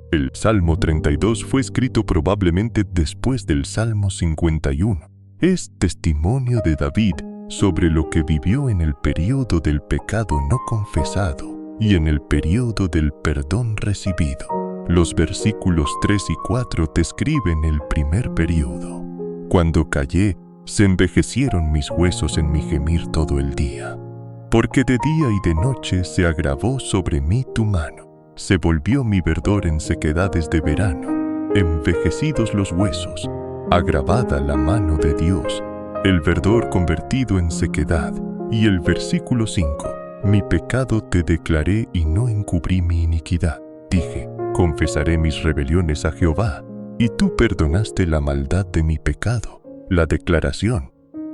A: El Salmo 32 fue escrito probablemente después del Salmo 51. Es testimonio de David sobre lo que vivió en el período del pecado no confesado y en el período del perdón recibido. Los versículos 3 y 4 describen el primer período. Cuando callé, se envejecieron mis huesos en mi gemir todo el día. Porque de día y de noche se agravó sobre mí tu mano. Se volvió mi verdor en sequedades de verano, envejecidos los huesos, agravada la mano de Dios, el verdor convertido en sequedad. Y el versículo 5, mi pecado te declaré y no encubrí mi iniquidad. Dije, confesaré mis rebeliones a Jehová, y tú perdonaste la maldad de mi pecado, la declaración,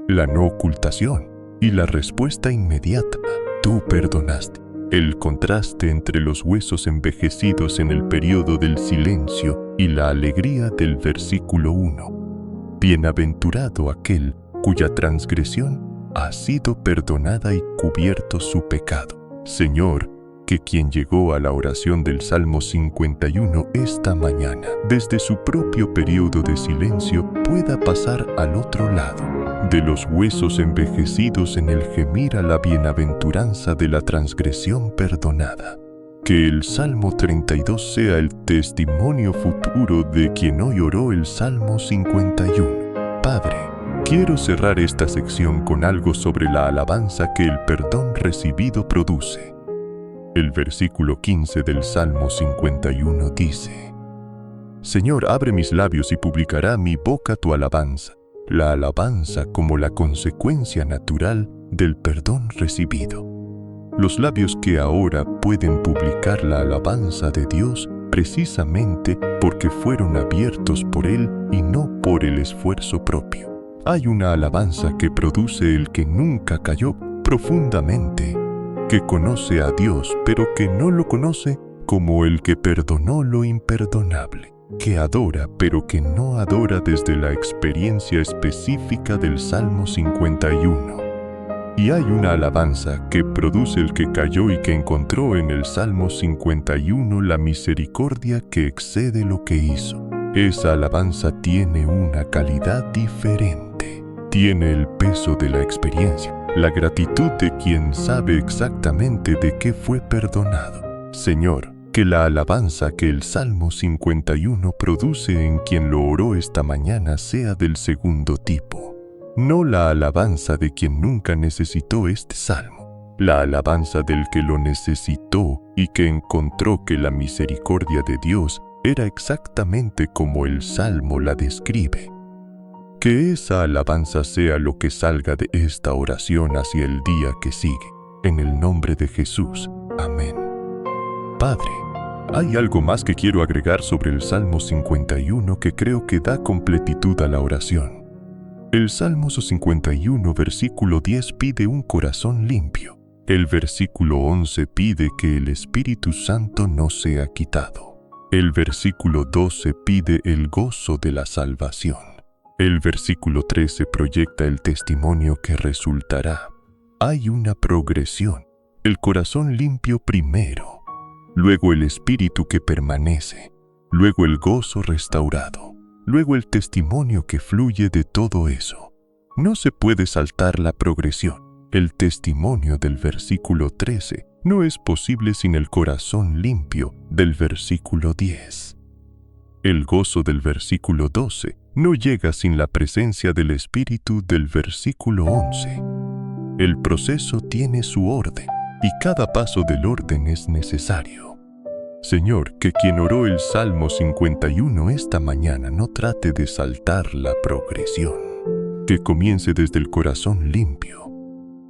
A: la no ocultación y la respuesta inmediata. Tú perdonaste. El contraste entre los huesos envejecidos en el período del silencio y la alegría del versículo 1. Bienaventurado aquel cuya transgresión ha sido perdonada y cubierto su pecado. Señor, que quien llegó a la oración del Salmo 51 esta mañana, desde su propio periodo de silencio, pueda pasar al otro lado de los huesos envejecidos en el gemir a la bienaventuranza de la transgresión perdonada. Que el Salmo 32 sea el testimonio futuro de quien hoy oró el Salmo 51. Padre, quiero cerrar esta sección con algo sobre la alabanza que el perdón recibido produce. El versículo 15 del Salmo 51 dice: Señor, abre mis labios y publicará mi boca tu alabanza. La alabanza como la consecuencia natural del perdón recibido. Los labios que ahora pueden publicar la alabanza de Dios precisamente porque fueron abiertos por Él y no por el esfuerzo propio. Hay una alabanza que produce el que nunca cayó profundamente, que conoce a Dios pero que no lo conoce, como el que perdonó lo imperdonable, que adora pero que no adora desde la experiencia específica del Salmo 51. Y hay una alabanza que produce el que cayó y que encontró en el Salmo 51 la misericordia que excede lo que hizo. Esa alabanza tiene una calidad diferente. Tiene el peso de la experiencia, la gratitud de quien sabe exactamente de qué fue perdonado. Señor, que la alabanza que el Salmo 51 produce en quien lo oró esta mañana sea del segundo tipo. No la alabanza de quien nunca necesitó este salmo, la alabanza del que lo necesitó y que encontró que la misericordia de Dios era exactamente como el salmo la describe. Que esa alabanza sea lo que salga de esta oración hacia el día que sigue, en el nombre de Jesús. Amén. Padre, hay algo más que quiero agregar sobre el Salmo 51 que creo que da completitud a la oración. El Salmo 51, versículo 10 pide un corazón limpio. El versículo 11 pide que el Espíritu Santo no sea quitado. El versículo 12 pide el gozo de la salvación. El versículo 13 proyecta el testimonio que resultará. Hay una progresión. El corazón limpio primero, luego el Espíritu que permanece, luego el gozo restaurado. Luego el testimonio que fluye de todo eso. No se puede saltar la progresión. El testimonio del versículo 13 no es posible sin el corazón limpio del versículo 10. El gozo del versículo 12 no llega sin la presencia del Espíritu del versículo 11. El proceso tiene su orden y cada paso del orden es necesario. Señor, que quien oró el Salmo 51 esta mañana no trate de saltar la progresión. Que comience desde el corazón limpio.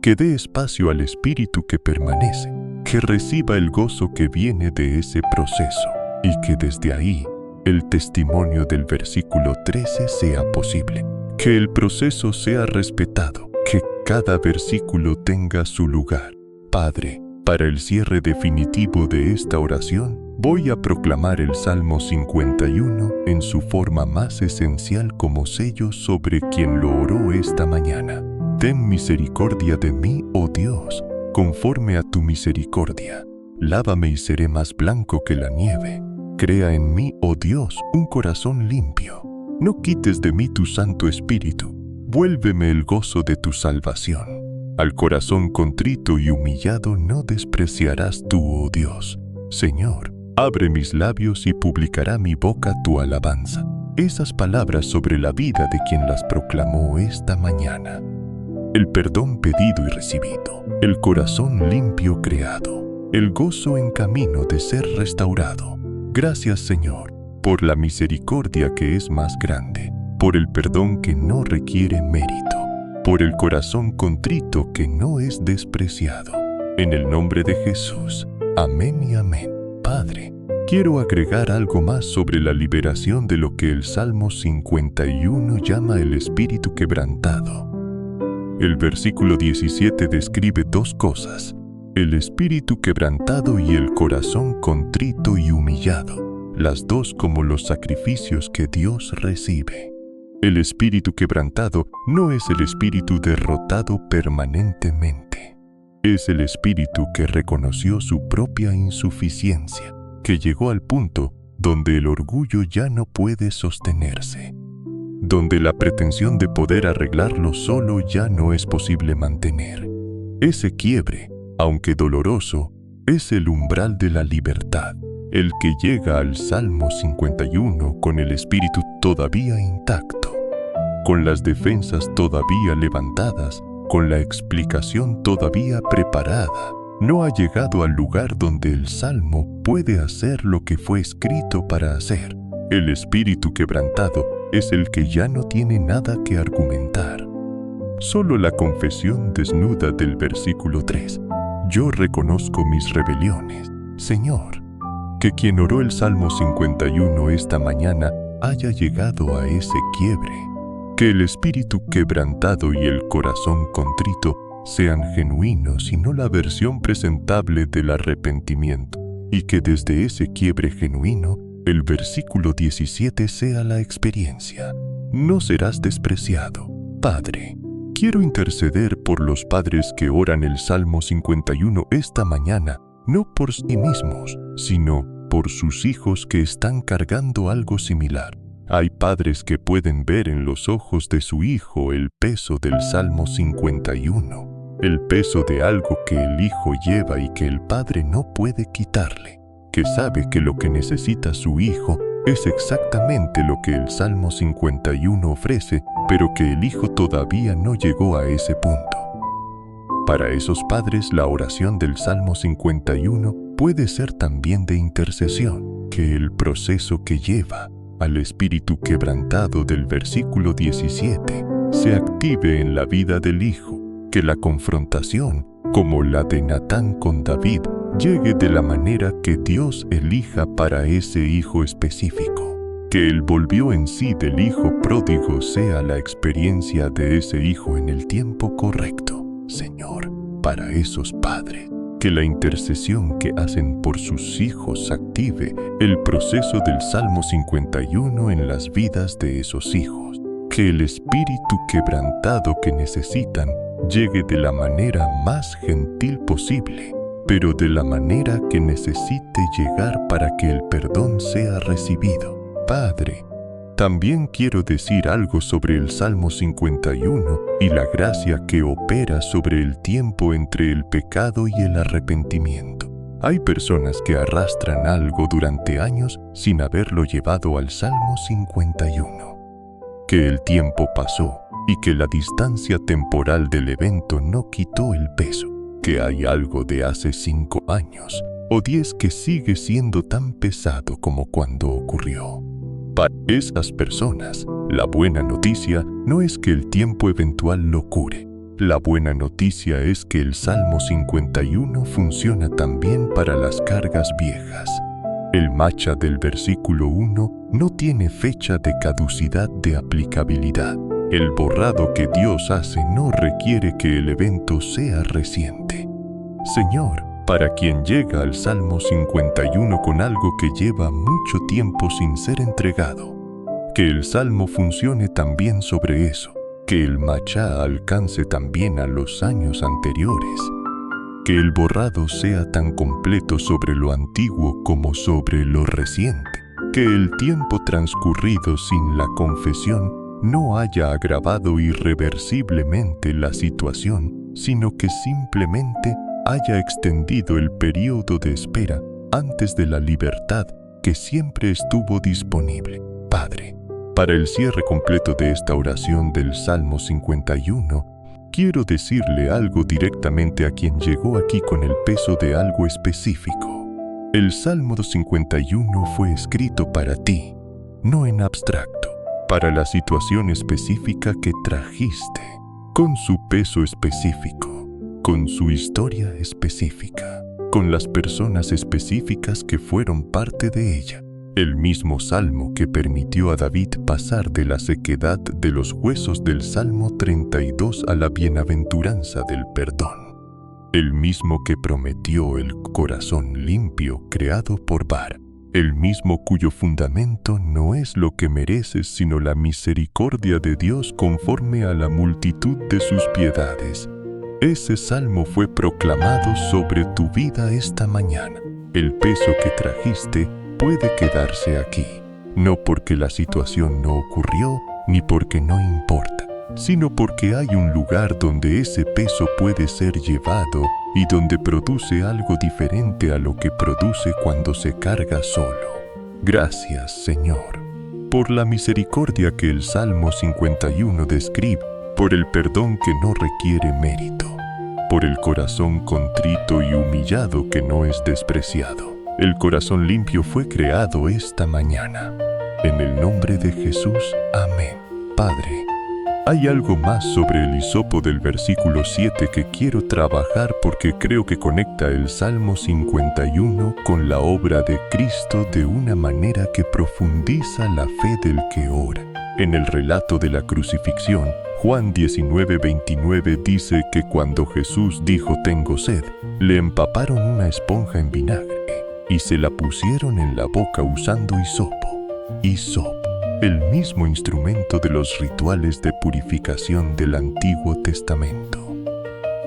A: Que dé espacio al Espíritu que permanece. Que reciba el gozo que viene de ese proceso. Y que desde ahí, el testimonio del versículo 13 sea posible. Que el proceso sea respetado. Que cada versículo tenga su lugar. Padre, para el cierre definitivo de esta oración, voy a proclamar el Salmo 51 en su forma más esencial como sello sobre quien lo oró esta mañana. Ten misericordia de mí, oh Dios, conforme a tu misericordia. Lávame y seré más blanco que la nieve. Crea en mí, oh Dios, un corazón limpio. No quites de mí tu Santo Espíritu. Vuélveme el gozo de tu salvación. Al corazón contrito y humillado no despreciarás tú, oh Dios. Señor, abre mis labios y publicará mi boca tu alabanza. Esas palabras sobre la vida de quien las proclamó esta mañana. El perdón pedido y recibido, el corazón limpio creado, el gozo en camino de ser restaurado. Gracias, Señor, por la misericordia que es más grande, por el perdón que no requiere mérito, por el corazón contrito que no es despreciado. En el nombre de Jesús. Amén y amén. Padre, quiero agregar algo más sobre la liberación de lo que el Salmo 51 llama el espíritu quebrantado. El versículo 17 describe dos cosas: el espíritu quebrantado y el corazón contrito y humillado, las dos como los sacrificios que Dios recibe. El espíritu quebrantado no es el espíritu derrotado permanentemente. Es el espíritu que reconoció su propia insuficiencia, que llegó al punto donde el orgullo ya no puede sostenerse, donde la pretensión de poder arreglarlo solo ya no es posible mantener. Ese quiebre, aunque doloroso, es el umbral de la libertad, el que llega al Salmo 51 con el espíritu todavía intacto, con las defensas todavía levantadas, con la explicación todavía preparada. No ha llegado al lugar donde el Salmo puede hacer lo que fue escrito para hacer. El espíritu quebrantado es el que ya no tiene nada que argumentar. Solo la confesión desnuda del versículo 3. Yo reconozco mis rebeliones, Señor. Que quien oró el Salmo 51 esta mañana haya llegado a ese quiebre. Que el espíritu quebrantado y el corazón contrito sean genuinos y no la versión presentable del arrepentimiento, y que desde ese quiebre genuino, el versículo 17 sea la experiencia. No serás despreciado. Padre, quiero interceder por los padres que oran el Salmo 51 esta mañana, no por sí mismos, sino por sus hijos que están cargando algo similar. Hay padres que pueden ver en los ojos de su hijo el peso del Salmo 51, el peso de algo que el hijo lleva y que el padre no puede quitarle, que sabe que lo que necesita su hijo es exactamente lo que el Salmo 51 ofrece, pero que el hijo todavía no llegó a ese punto. Para esos padres, la oración del Salmo 51 puede ser también de intercesión, que el proceso que lleva al espíritu quebrantado del versículo 17 se active en la vida del hijo, que la confrontación, como la de Natán con David, llegue de la manera que Dios elija para ese hijo específico. Que el volvió en sí del hijo pródigo sea la experiencia de ese hijo en el tiempo correcto, Señor, para esos padres. Que la intercesión que hacen por sus hijos active el proceso del Salmo 51 en las vidas de esos hijos. Que el espíritu quebrantado que necesitan llegue de la manera más gentil posible, pero de la manera que necesite llegar para que el perdón sea recibido. Padre, también quiero decir algo sobre el Salmo 51 y la gracia que opera sobre el tiempo entre el pecado y el arrepentimiento. Hay personas que arrastran algo durante años sin haberlo llevado al Salmo 51. Que el tiempo pasó y que la distancia temporal del evento no quitó el peso. Que hay algo de hace 5 años o 10 que sigue siendo tan pesado como cuando ocurrió. Para esas personas, la buena noticia no es que el tiempo eventual lo cure. La buena noticia es que el Salmo 51 funciona también para las cargas viejas. El macha del versículo 1 no tiene fecha de caducidad de aplicabilidad. El borrado que Dios hace no requiere que el evento sea reciente. Señor, para quien llega al Salmo 51 con algo que lleva mucho tiempo sin ser entregado, que el Salmo funcione también sobre eso, que el machá alcance también a los años anteriores, que el borrado sea tan completo sobre lo antiguo como sobre lo reciente, que el tiempo transcurrido sin la confesión no haya agravado irreversiblemente la situación, sino que simplemente haya extendido el período de espera antes de la libertad que siempre estuvo disponible. Padre, para el cierre completo de esta oración del Salmo 51, quiero decirle algo directamente a quien llegó aquí con el peso de algo específico. El Salmo 51 fue escrito para ti, no en abstracto, para la situación específica que trajiste, con su peso específico, con su historia específica, con las personas específicas que fueron parte de ella. El mismo Salmo que permitió a David pasar de la sequedad de los huesos del Salmo 32 a la bienaventuranza del perdón. El mismo que prometió el corazón limpio creado por Bar. el mismo cuyo fundamento no es lo que mereces, sino la misericordia de Dios conforme a la multitud de sus piedades. Ese salmo fue proclamado sobre tu vida esta mañana. El peso que trajiste puede quedarse aquí, no porque la situación no ocurrió, ni porque no importa, sino porque hay un lugar donde ese peso puede ser llevado y donde produce algo diferente a lo que produce cuando se carga solo. Gracias, Señor, por la misericordia que el Salmo 51 describe, por el perdón que no requiere mérito, por el corazón contrito y humillado que no es despreciado. El corazón limpio fue creado esta mañana. En el nombre de Jesús, amén. Padre, hay algo más sobre el hisopo del versículo 7 que quiero trabajar porque creo que conecta el Salmo 51 con la obra de Cristo de una manera que profundiza la fe del que ora. En el relato de la crucifixión, Juan 19:29 dice que cuando Jesús dijo «tengo sed», le empaparon una esponja en vinagre y se la pusieron en la boca usando hisopo, el mismo instrumento de los rituales de purificación del Antiguo Testamento,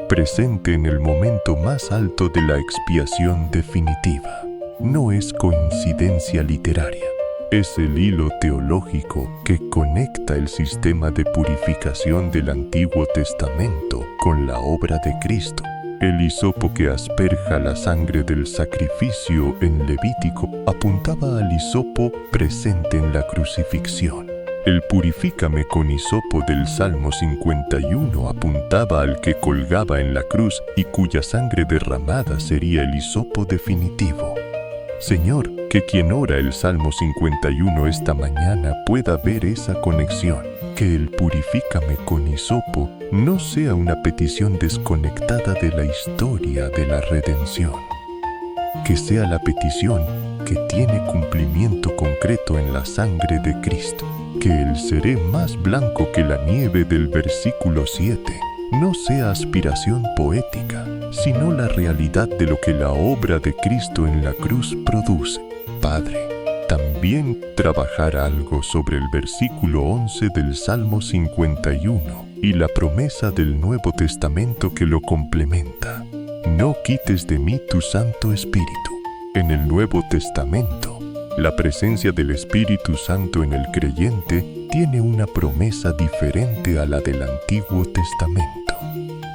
A: presente en el momento más alto de la expiación definitiva. No es coincidencia literaria, es el hilo teológico que conecta el sistema de purificación del Antiguo Testamento con la obra de Cristo. El hisopo que asperja la sangre del sacrificio en Levítico apuntaba al hisopo presente en la crucifixión. El purifícame con hisopo del Salmo 51 apuntaba al que colgaba en la cruz y cuya sangre derramada sería el hisopo definitivo. Señor, que quien ora el Salmo 51 esta mañana pueda ver esa conexión, que el purifícame con hisopo no sea una petición desconectada de la historia de la redención, que sea la petición que tiene cumplimiento concreto en la sangre de Cristo, que el seré más blanco que la nieve del versículo 7 no sea aspiración poética, sino la realidad de lo que la obra de Cristo en la cruz produce. Padre, también trabajar algo sobre el versículo 11 del Salmo 51 y la promesa del Nuevo Testamento que lo complementa. No quites de mí tu Santo Espíritu. En el Nuevo Testamento, la presencia del Espíritu Santo en el creyente tiene una promesa diferente a la del Antiguo Testamento.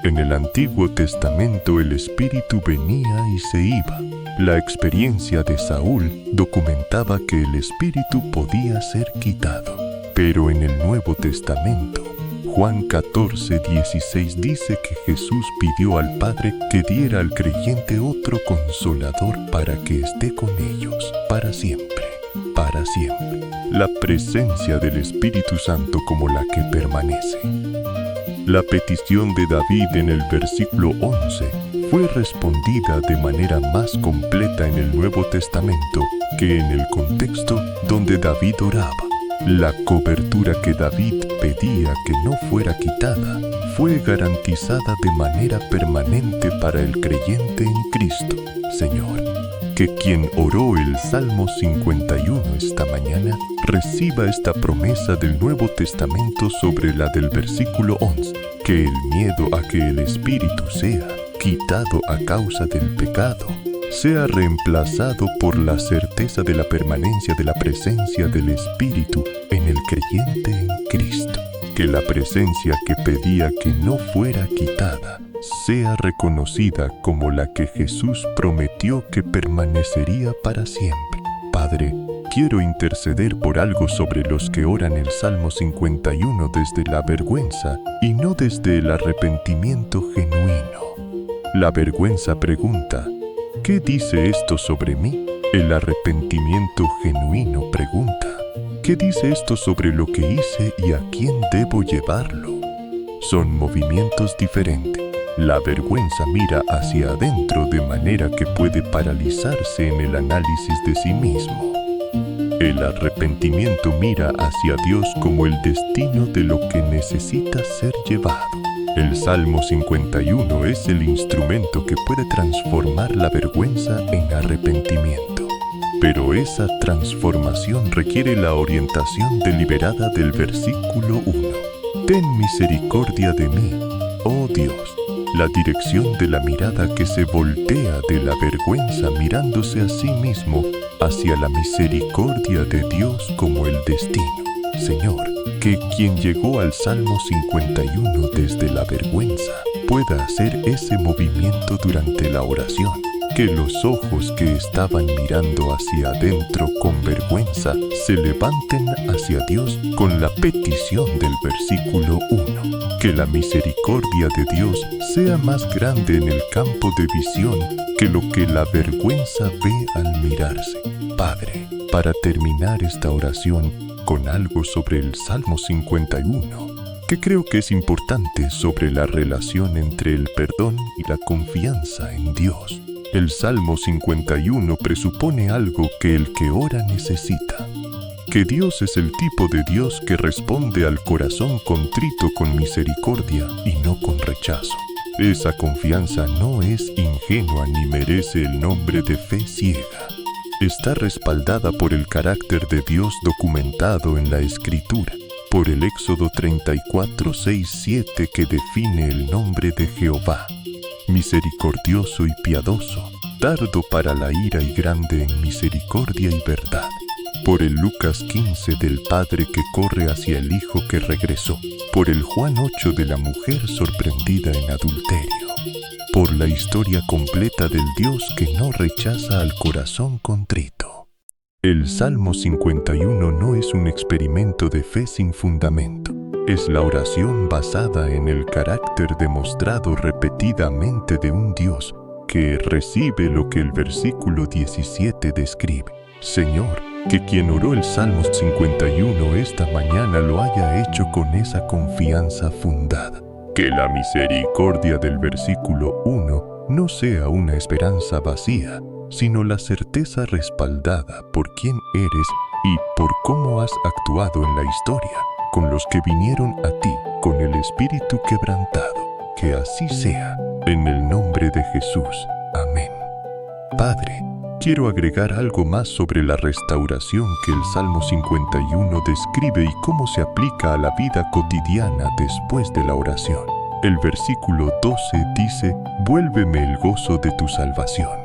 A: En el Antiguo Testamento el Espíritu venía y se iba. La experiencia de Saúl documentaba que el Espíritu podía ser quitado. Pero en el Nuevo Testamento, Juan 14:16 dice que Jesús pidió al Padre que diera al creyente otro consolador para que esté con ellos para siempre, para siempre. La presencia del Espíritu Santo como la que permanece. La petición de David en el versículo 11 fue respondida de manera más completa en el Nuevo Testamento que en el contexto donde David oraba. La cobertura que David pedía que no fuera quitada fue garantizada de manera permanente para el creyente en Cristo. Señor, que quien oró el Salmo 51 esta mañana reciba esta promesa del Nuevo Testamento sobre la del versículo 11, que el miedo a que el Espíritu sea quitado a causa del pecado sea reemplazado por la certeza de la permanencia de la presencia del Espíritu en el creyente en Cristo. Que la presencia que pedía que no fuera quitada sea reconocida como la que Jesús prometió que permanecería para siempre. Padre, quiero interceder por algo sobre los que oran el Salmo 51 desde la vergüenza y no desde el arrepentimiento genuino. La vergüenza pregunta, ¿qué dice esto sobre mí? El arrepentimiento genuino pregunta, ¿qué dice esto sobre lo que hice y a quién debo llevarlo? Son movimientos diferentes. La vergüenza mira hacia adentro de manera que puede paralizarse en el análisis de sí mismo. El arrepentimiento mira hacia Dios como el destino de lo que necesita ser llevado. El Salmo 51 es el instrumento que puede transformar la vergüenza en arrepentimiento. Pero esa transformación requiere la orientación deliberada del versículo 1. Ten misericordia de mí, oh Dios. La dirección de la mirada que se voltea de la vergüenza mirándose a sí mismo hacia la misericordia de Dios como el destino. Señor, que quien llegó al Salmo 51 desde la vergüenza pueda hacer ese movimiento durante la oración. Que los ojos que estaban mirando hacia adentro con vergüenza se levanten hacia Dios con la petición del versículo 1. Que la misericordia de Dios sea más grande en el campo de visión que lo que la vergüenza ve al mirarse. Padre, para terminar esta oración con algo sobre el Salmo 51, que creo que es importante sobre la relación entre el perdón y la confianza en Dios. El Salmo 51 presupone algo que el que ora necesita. Que Dios es el tipo de Dios que responde al corazón contrito con misericordia y no con rechazo. Esa confianza no es ingenua ni merece el nombre de fe ciega. Está respaldada por el carácter de Dios documentado en la Escritura, por el Éxodo 34, 6, 7 que define el nombre de Jehová. Misericordioso y piadoso, tardo para la ira y grande en misericordia y verdad. Por el Lucas 15 del padre que corre hacia el hijo que regresó. Por el Juan 8 de la mujer sorprendida en adulterio. Por la historia completa del Dios que no rechaza al corazón contrito. El Salmo 51 no es un experimento de fe sin fundamento. Es la oración basada en el carácter demostrado repetidamente de un Dios que recibe lo que el versículo 17 describe. Señor, que quien oró el Salmo 51 esta mañana lo haya hecho con esa confianza fundada. Que la misericordia del versículo 1 no sea una esperanza vacía, sino la certeza respaldada por quién eres y por cómo has actuado en la historia, con los que vinieron a ti, con el espíritu quebrantado. Que así sea, en el nombre de Jesús. Amén. Padre, quiero agregar algo más sobre la restauración que el Salmo 51 describe y cómo se aplica a la vida cotidiana después de la oración. El versículo 12 dice, «Vuélveme el gozo de tu salvación».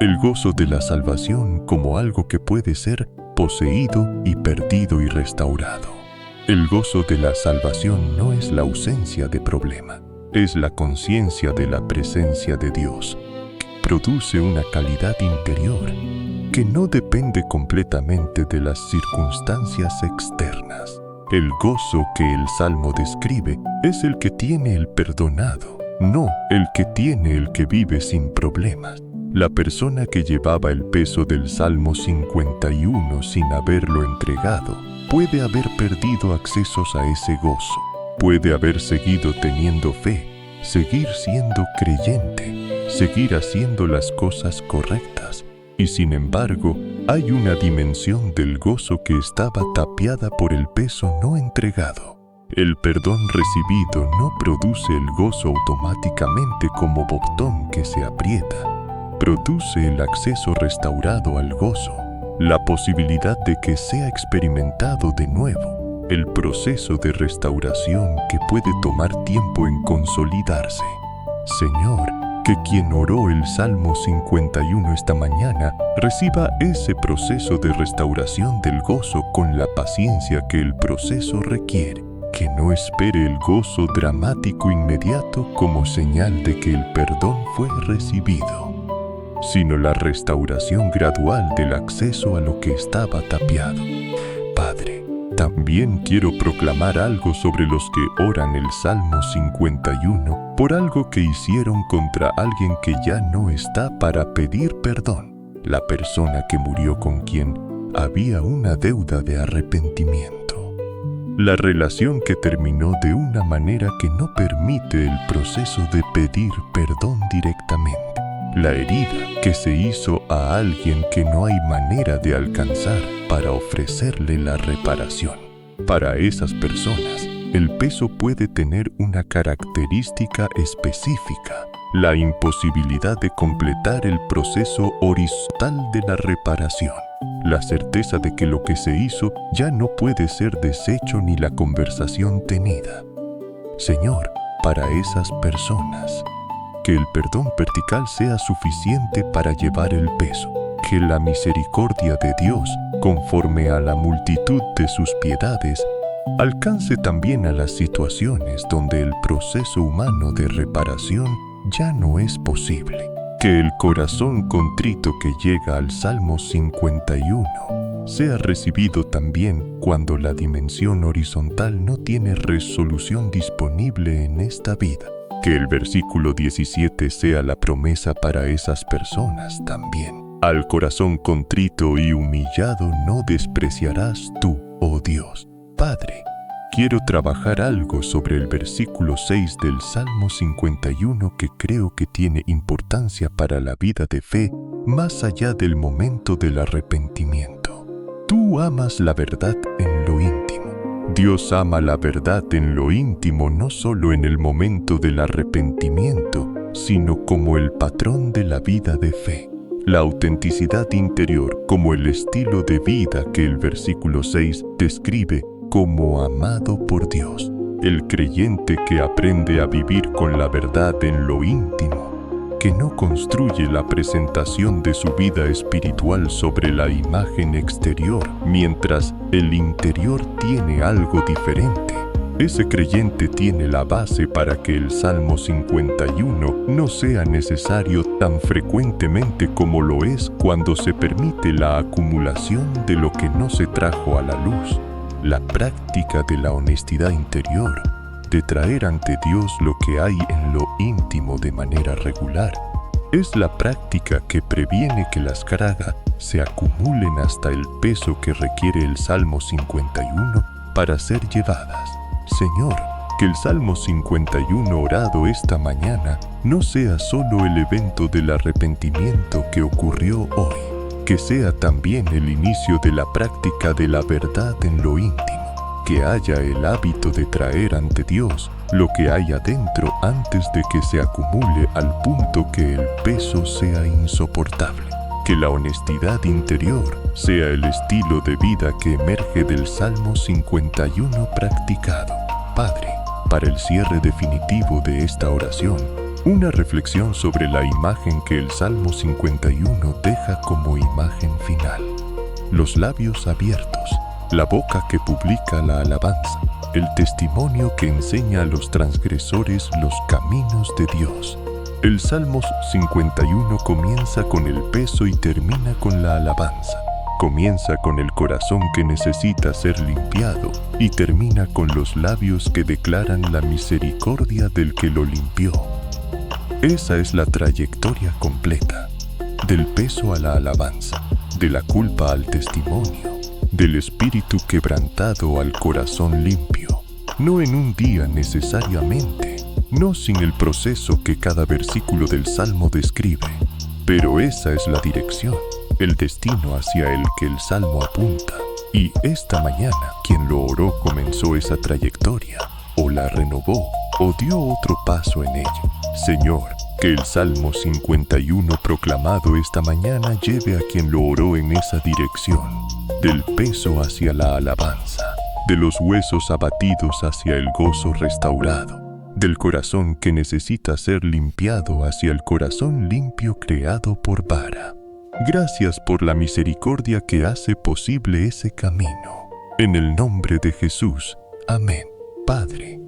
A: El gozo de la salvación como algo que puede ser poseído y perdido y restaurado. El gozo de la salvación no es la ausencia de problema, es la conciencia de la presencia de Dios, que produce una calidad interior que no depende completamente de las circunstancias externas. El gozo que el Salmo describe es el que tiene el perdonado, no el que tiene el que vive sin problemas. La persona que llevaba el peso del Salmo 51 sin haberlo entregado puede haber perdido accesos a ese gozo. Puede haber seguido teniendo fe, seguir siendo creyente, seguir haciendo las cosas correctas. Y sin embargo, hay una dimensión del gozo que estaba tapiada por el peso no entregado. El perdón recibido no produce el gozo automáticamente como botón que se aprieta. Produce el acceso restaurado al gozo, la posibilidad de que sea experimentado de nuevo, el proceso de restauración que puede tomar tiempo en consolidarse. Señor, que quien oró el Salmo 51 esta mañana reciba ese proceso de restauración del gozo con la paciencia que el proceso requiere. Que no espere el gozo dramático inmediato como señal de que el perdón fue recibido, sino la restauración gradual del acceso a lo que estaba tapiado. Padre, también quiero proclamar algo sobre los que oran el Salmo 51 por algo que hicieron contra alguien que ya no está para pedir perdón, la persona que murió con quien había una deuda de arrepentimiento. La relación que terminó de una manera que no permite el proceso de pedir perdón directamente. La herida que se hizo a alguien que no hay manera de alcanzar para ofrecerle la reparación. Para esas personas, el peso puede tener una característica específica: la imposibilidad de completar el proceso horizontal de la reparación, la certeza de que lo que se hizo ya no puede ser deshecho ni la conversación tenida. Señor, para esas personas, que el perdón vertical sea suficiente para llevar el peso, que la misericordia de Dios, conforme a la multitud de sus piedades, alcance también a las situaciones donde el proceso humano de reparación ya no es posible. Que el corazón contrito que llega al Salmo 51 sea recibido también cuando la dimensión horizontal no tiene resolución disponible en esta vida. Que el versículo 17 sea la promesa para esas personas también. Al corazón contrito y humillado no despreciarás tú, oh Dios. Padre, quiero trabajar algo sobre el versículo 6 del Salmo 51 que creo que tiene importancia para la vida de fe más allá del momento del arrepentimiento. Tú amas la verdad en lo íntimo. Dios ama la verdad en lo íntimo, no solo en el momento del arrepentimiento, sino como el patrón de la vida de fe. La autenticidad interior como el estilo de vida que el versículo 6 describe como amado por Dios. El creyente que aprende a vivir con la verdad en lo íntimo, que no construye la presentación de su vida espiritual sobre la imagen exterior, mientras el interior tiene algo diferente. Ese creyente tiene la base para que el Salmo 51 no sea necesario tan frecuentemente como lo es cuando se permite la acumulación de lo que no se trajo a la luz. La práctica de la honestidad interior, de traer ante Dios lo que hay en lo íntimo de manera regular, es la práctica que previene que las cargas se acumulen hasta el peso que requiere el Salmo 51 para ser llevadas. Señor, que el Salmo 51 orado esta mañana no sea solo el evento del arrepentimiento que ocurrió hoy, que sea también el inicio de la práctica de la verdad en lo íntimo, que haya el hábito de traer ante Dios lo que hay adentro antes de que se acumule al punto que el peso sea insoportable. Que la honestidad interior sea el estilo de vida que emerge del Salmo 51 practicado. Padre, para el cierre definitivo de esta oración, una reflexión sobre la imagen que el Salmo 51 deja como imagen final. Los labios abiertos, la boca que publica la alabanza, el testimonio que enseña a los transgresores los caminos de Dios. El Salmo 51 comienza con el peso y termina con la alabanza. Comienza con el corazón que necesita ser limpiado y termina con los labios que declaran la misericordia del que lo limpió. Esa es la trayectoria completa, del peso a la alabanza, de la culpa al testimonio, del espíritu quebrantado al corazón limpio. No en un día necesariamente, no sin el proceso que cada versículo del Salmo describe, pero esa es la dirección, el destino hacia el que el Salmo apunta. Y esta mañana, quien lo oró comenzó esa trayectoria, o la renovó, o dio otro paso en ella. Señor, que el Salmo 51 proclamado esta mañana lleve a quien lo oró en esa dirección, del peso hacia la alabanza, de los huesos abatidos hacia el gozo restaurado, del corazón que necesita ser limpiado hacia el corazón limpio creado por vara. Gracias por la misericordia que hace posible ese camino. En el nombre de Jesús. Amén. Padre,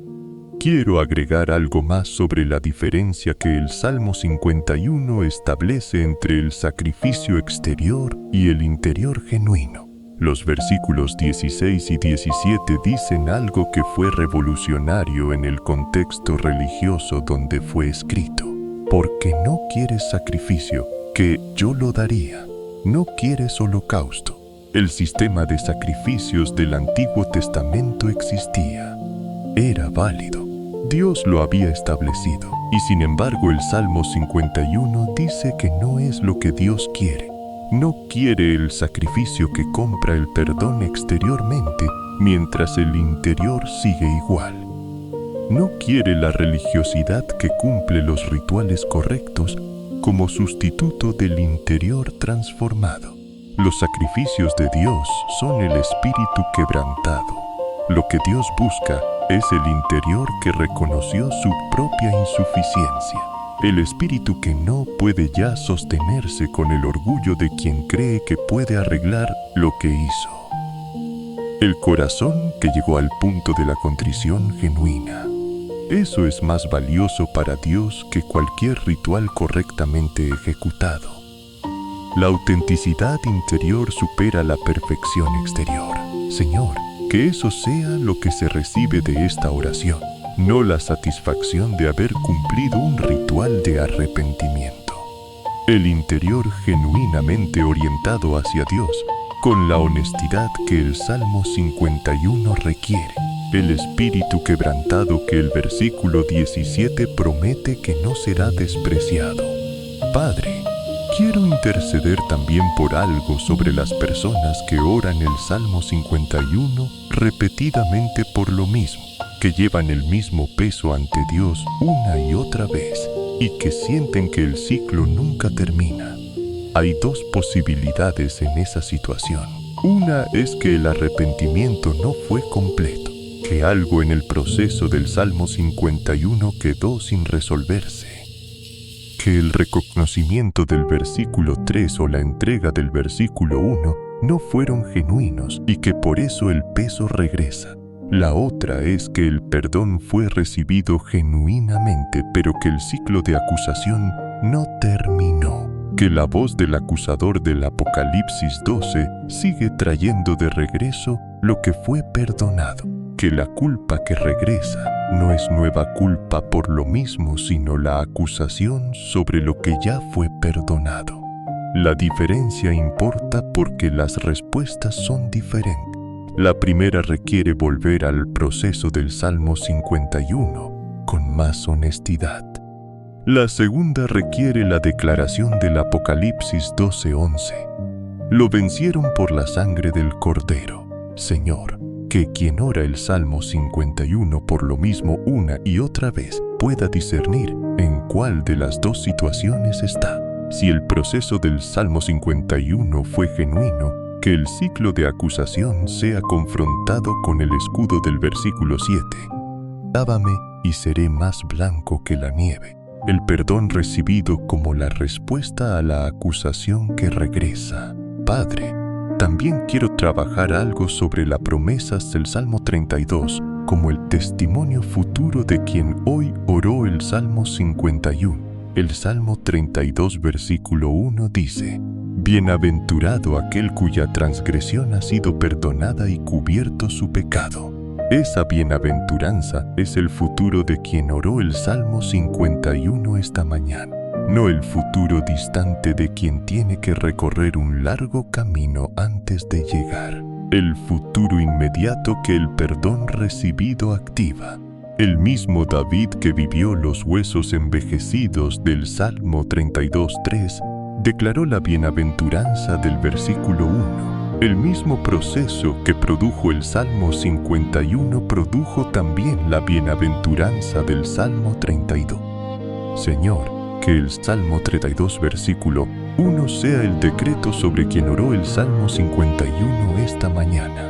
A: quiero agregar algo más sobre la diferencia que el Salmo 51 establece entre el sacrificio exterior y el interior genuino. Los versículos 16 y 17 dicen algo que fue revolucionario en el contexto religioso donde fue escrito. Porque no quieres sacrificio, que yo lo daría. No quieres holocausto. El sistema de sacrificios del Antiguo Testamento existía. Era válido. Dios lo había establecido. Y sin embargo el Salmo 51 dice que no es lo que Dios quiere. No quiere el sacrificio que compra el perdón exteriormente mientras el interior sigue igual. No quiere la religiosidad que cumple los rituales correctos como sustituto del interior transformado. Los sacrificios de Dios son el espíritu quebrantado. Lo que Dios busca es el interior que reconoció su propia insuficiencia. El espíritu que no puede ya sostenerse con el orgullo de quien cree que puede arreglar lo que hizo. El corazón que llegó al punto de la contrición genuina. Eso es más valioso para Dios que cualquier ritual correctamente ejecutado. La autenticidad interior supera la perfección exterior. Señor, que eso sea lo que se recibe de esta oración, no la satisfacción de haber cumplido un ritual de arrepentimiento. El interior genuinamente orientado hacia Dios, con la honestidad que el Salmo 51 requiere. El espíritu quebrantado que el versículo 17 promete que no será despreciado. Padre, quiero interceder también por algo sobre las personas que oran el Salmo 51 repetidamente por lo mismo, que llevan el mismo peso ante Dios una y otra vez, y que sienten que el ciclo nunca termina. Hay dos posibilidades en esa situación. Una es que el arrepentimiento no fue completo, que algo en el proceso del Salmo 51 quedó sin resolverse, que el reconocimiento del versículo 3 o la entrega del versículo 1 no fueron genuinos y que por eso el peso regresa. La otra es que el perdón fue recibido genuinamente, pero que el ciclo de acusación no terminó, que la voz del acusador del Apocalipsis 12 sigue trayendo de regreso lo que fue perdonado, que la culpa que regresa no es nueva culpa por lo mismo, sino la acusación sobre lo que ya fue perdonado. La diferencia importa porque las respuestas son diferentes. La primera requiere volver al proceso del Salmo 51 con más honestidad. La segunda requiere la declaración del Apocalipsis 12:11. Lo vencieron por la sangre del Cordero. Señor, que quien ora el Salmo 51 por lo mismo una y otra vez pueda discernir en cuál de las dos situaciones está. Si el proceso del Salmo 51 fue genuino, que el ciclo de acusación sea confrontado con el escudo del versículo 7. Lávame y seré más blanco que la nieve. El perdón recibido como la respuesta a la acusación que regresa. Padre, también quiero trabajar algo sobre las promesas del Salmo 32 como el testimonio futuro de quien hoy oró el Salmo 51. El Salmo 32 versículo 1 dice: Bienaventurado aquel cuya transgresión ha sido perdonada y cubierto su pecado. Esa bienaventuranza es el futuro de quien oró el Salmo 51 esta mañana, no el futuro distante de quien tiene que recorrer un largo camino antes de llegar. El futuro inmediato que el perdón recibido activa. El mismo David que vivió los huesos envejecidos del Salmo 32:3 declaró la bienaventuranza del versículo 1. El mismo proceso que produjo el Salmo 51 produjo también la bienaventuranza del Salmo 32. Señor, que el Salmo 32 versículo 1 sea el decreto sobre quien oró el Salmo 51 esta mañana.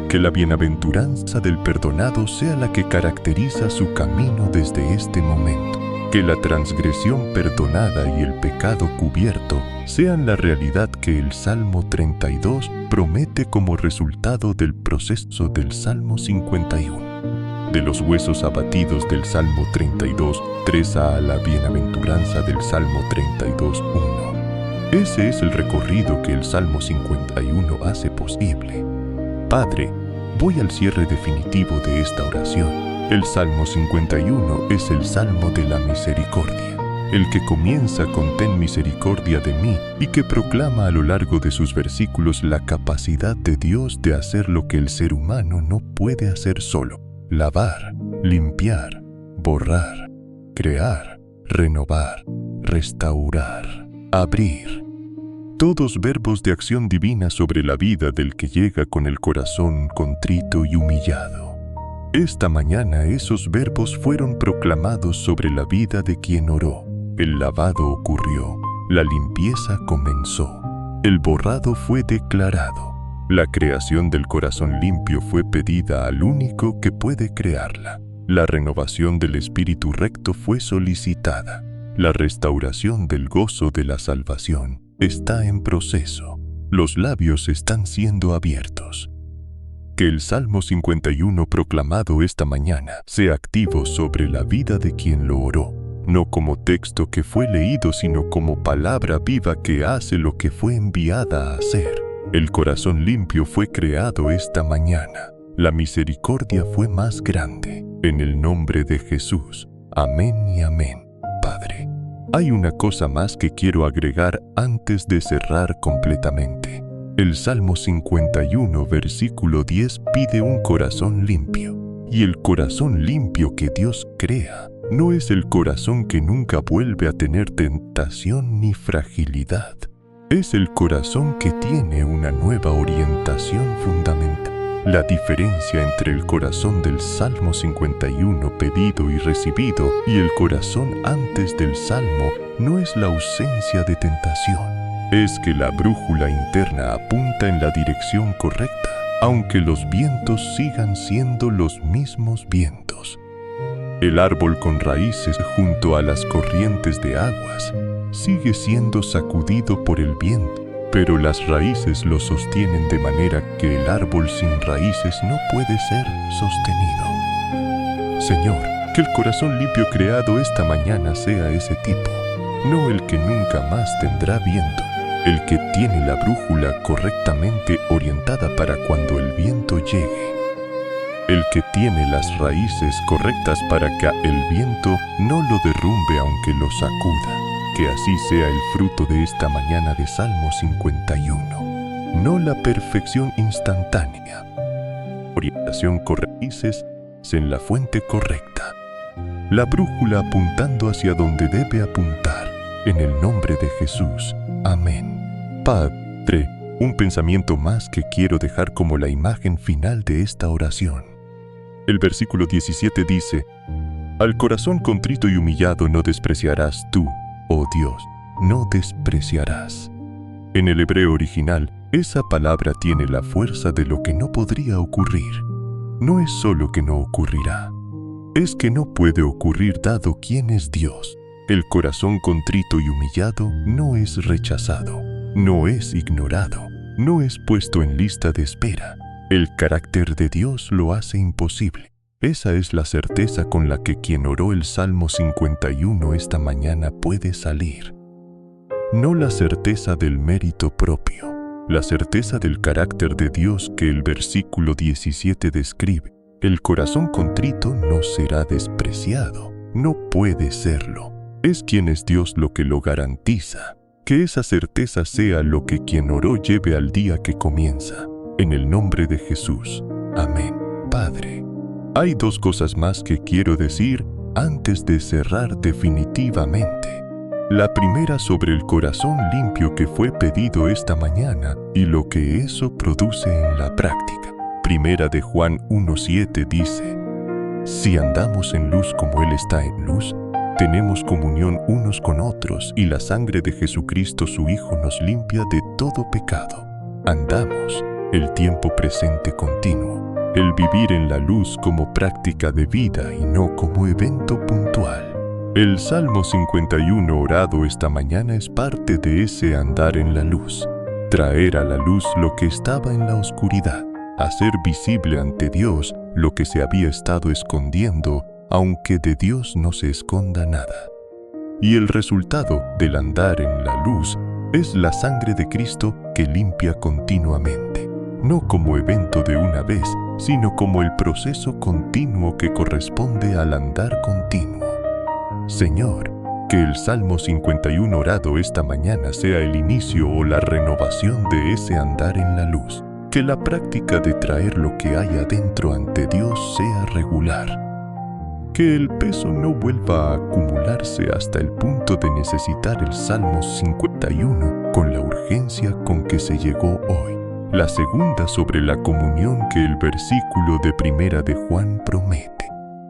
A: Que la bienaventuranza del perdonado sea la que caracteriza su camino desde este momento. Que la transgresión perdonada y el pecado cubierto sean la realidad que el Salmo 32 promete como resultado del proceso del Salmo 51. De los huesos abatidos del Salmo 32, 3 a la bienaventuranza del Salmo 32, 1. Ese es el recorrido que el Salmo 51 hace posible. Padre, voy al cierre definitivo de esta oración. El Salmo 51 es el Salmo de la misericordia, el que comienza con ten misericordia de mí y que proclama a lo largo de sus versículos la capacidad de Dios de hacer lo que el ser humano no puede hacer solo: lavar, limpiar, borrar, crear, renovar, restaurar, abrir. todos verbos de acción divina sobre la vida del que llega con el corazón contrito y humillado. Esta mañana esos verbos fueron proclamados sobre la vida de quien oró. El lavado ocurrió, la limpieza comenzó, el borrado fue declarado. La creación del corazón limpio fue pedida al único que puede crearla. La renovación del espíritu recto fue solicitada. La restauración del gozo de la salvación está en proceso. Los labios están siendo abiertos. Que el Salmo 51 proclamado esta mañana sea activo sobre la vida de quien lo oró, no como texto que fue leído, sino como palabra viva que hace lo que fue enviada a hacer. El corazón limpio fue creado esta mañana. La misericordia fue más grande. En el nombre de Jesús. Amén y amén. Padre, hay una cosa más que quiero agregar antes de cerrar completamente. El Salmo 51, versículo 10 pide un corazón limpio. Y el corazón limpio que Dios crea no es el corazón que nunca vuelve a tener tentación ni fragilidad. Es el corazón que tiene una nueva orientación fundamental. La diferencia entre el corazón del Salmo 51 pedido y recibido y el corazón antes del Salmo no es la ausencia de tentación, es que la brújula interna apunta en la dirección correcta, aunque los vientos sigan siendo los mismos vientos. El árbol con raíces junto a las corrientes de aguas sigue siendo sacudido por el viento, pero las raíces lo sostienen de manera que el árbol sin raíces no puede ser sostenido. Señor, que el corazón limpio creado esta mañana sea ese tipo, no el que nunca más tendrá viento, el que tiene la brújula correctamente orientada para cuando el viento llegue, el que tiene las raíces correctas para que el viento no lo derrumbe aunque lo sacuda. Que así sea el fruto de esta mañana de Salmo 51. No la perfección instantánea. Orientación con raíces en la fuente correcta. La brújula apuntando hacia donde debe apuntar. En el nombre de Jesús. Amén. Padre, un pensamiento más que quiero dejar como la imagen final de esta oración. El versículo 17 dice: Al corazón contrito y humillado no despreciarás tú. Oh Dios, no despreciarás. En el hebreo original, esa palabra tiene la fuerza de lo que no podría ocurrir. No es solo que no ocurrirá, es que no puede ocurrir dado quién es Dios. El corazón contrito y humillado no es rechazado, no es ignorado, no es puesto en lista de espera. El carácter de Dios lo hace imposible. Esa es la certeza con la que quien oró el Salmo 51 esta mañana puede salir. No la certeza del mérito propio, la certeza del carácter de Dios que el versículo 17 describe. El corazón contrito no será despreciado, no puede serlo. Es quien es Dios lo que lo garantiza. Que esa certeza sea lo que quien oró lleve al día que comienza. En el nombre de Jesús. Amén. Padre, hay dos cosas más que quiero decir antes de cerrar definitivamente. La primera sobre el corazón limpio que fue pedido esta mañana y lo que eso produce en la práctica. Primera de Juan 1:7 dice: Si andamos en luz como Él está en luz, tenemos comunión unos con otros y la sangre de Jesucristo su Hijo nos limpia de todo pecado. Andamos, el tiempo presente continuo. El vivir en la luz como práctica de vida y no como evento puntual. El Salmo 51 orado esta mañana es parte de ese andar en la luz. Traer a la luz lo que estaba en la oscuridad. Hacer visible ante Dios lo que se había estado escondiendo, aunque de Dios no se esconda nada. Y el resultado del andar en la luz es la sangre de Cristo que limpia continuamente. No como evento de una vez, sino como el proceso continuo que corresponde al andar continuo. Señor, que el Salmo 51 orado esta mañana sea el inicio o la renovación de ese andar en la luz. Que la práctica de traer lo que hay adentro ante Dios sea regular. Que el peso no vuelva a acumularse hasta el punto de necesitar el Salmo 51 con la urgencia con que se llegó hoy. La segunda sobre la comunión que el versículo de 1 de Juan promete.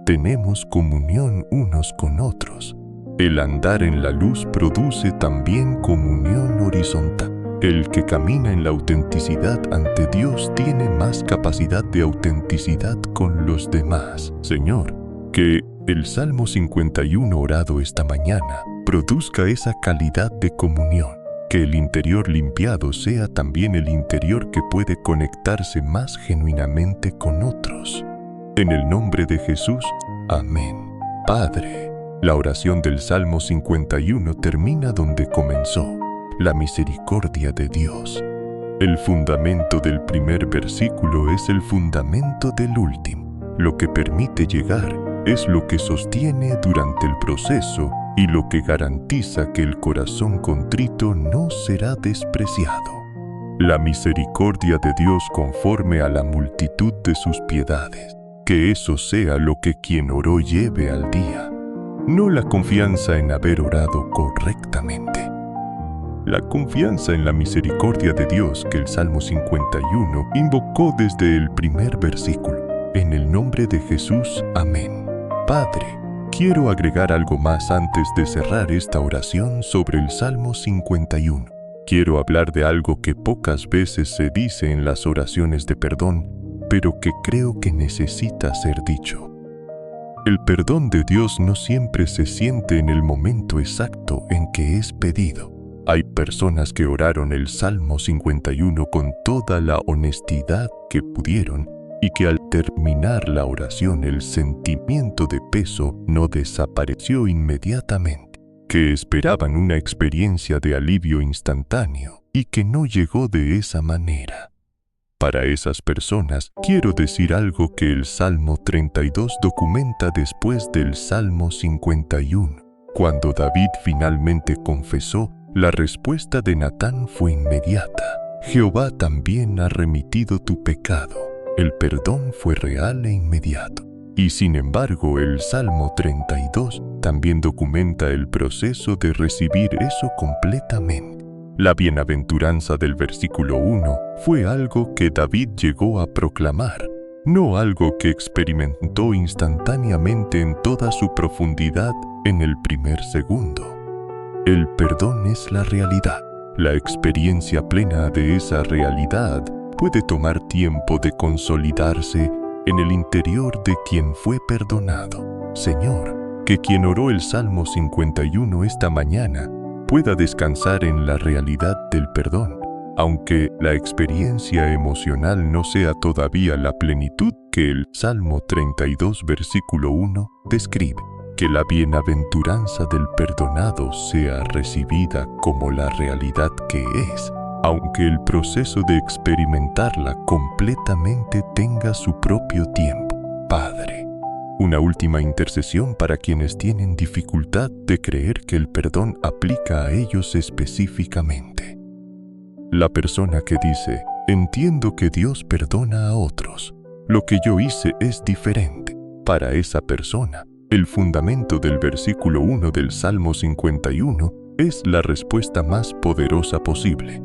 A: Tenemos comunión unos con otros. El andar en la luz produce también comunión horizontal. El que camina en la autenticidad ante Dios tiene más capacidad de autenticidad con los demás. Señor, que el Salmo 51 orado esta mañana produzca esa calidad de comunión, que el interior limpiado sea también el interior que puede conectarse más genuinamente con otros. En el nombre de Jesús, amén. Padre, la oración del Salmo 51 termina donde comenzó, la misericordia de Dios. El fundamento del primer versículo es el fundamento del último. Lo que permite llegar es lo que sostiene durante el proceso y lo que garantiza que el corazón contrito no será despreciado. La misericordia de Dios conforme a la multitud de sus piedades. Que eso sea lo que quien oró lleve al día, no la confianza en haber orado correctamente. La confianza en la misericordia de Dios que el Salmo 51 invocó desde el primer versículo. En el nombre de Jesús, amén. Padre, quiero agregar algo más antes de cerrar esta oración sobre el Salmo 51. Quiero hablar de algo que pocas veces se dice en las oraciones de perdón, pero que creo que necesita ser dicho. El perdón de Dios no siempre se siente en el momento exacto en que es pedido. Hay personas que oraron el Salmo 51 con toda la honestidad que pudieron y que al terminar la oración el sentimiento de peso no desapareció inmediatamente, que esperaban una experiencia de alivio instantáneo y que no llegó de esa manera. Para esas personas, quiero decir algo que el Salmo 32 documenta después del Salmo 51. Cuando David finalmente confesó, la respuesta de Natán fue inmediata. Jehová también ha remitido tu pecado. El perdón fue real e inmediato. Y sin embargo, el Salmo 32 también documenta el proceso de recibir eso completamente. La bienaventuranza del versículo 1 fue algo que David llegó a proclamar, no algo que experimentó instantáneamente en toda su profundidad en el primer segundo. El perdón es la realidad. La experiencia plena de esa realidad puede tomar tiempo de consolidarse en el interior de quien fue perdonado. Señor, que quien oró el Salmo 51 esta mañana pueda descansar en la realidad del perdón, aunque la experiencia emocional no sea todavía la plenitud que el Salmo 32 versículo 1 describe. Que la bienaventuranza del perdonado sea recibida como la realidad que es, aunque el proceso de experimentarla completamente tenga su propio tiempo. Padre, una última intercesión para quienes tienen dificultad de creer que el perdón aplica a ellos específicamente. La persona que dice, entiendo que Dios perdona a otros, lo que yo hice es diferente. Para esa persona, el fundamento del versículo 1 del Salmo 51 es la respuesta más poderosa posible.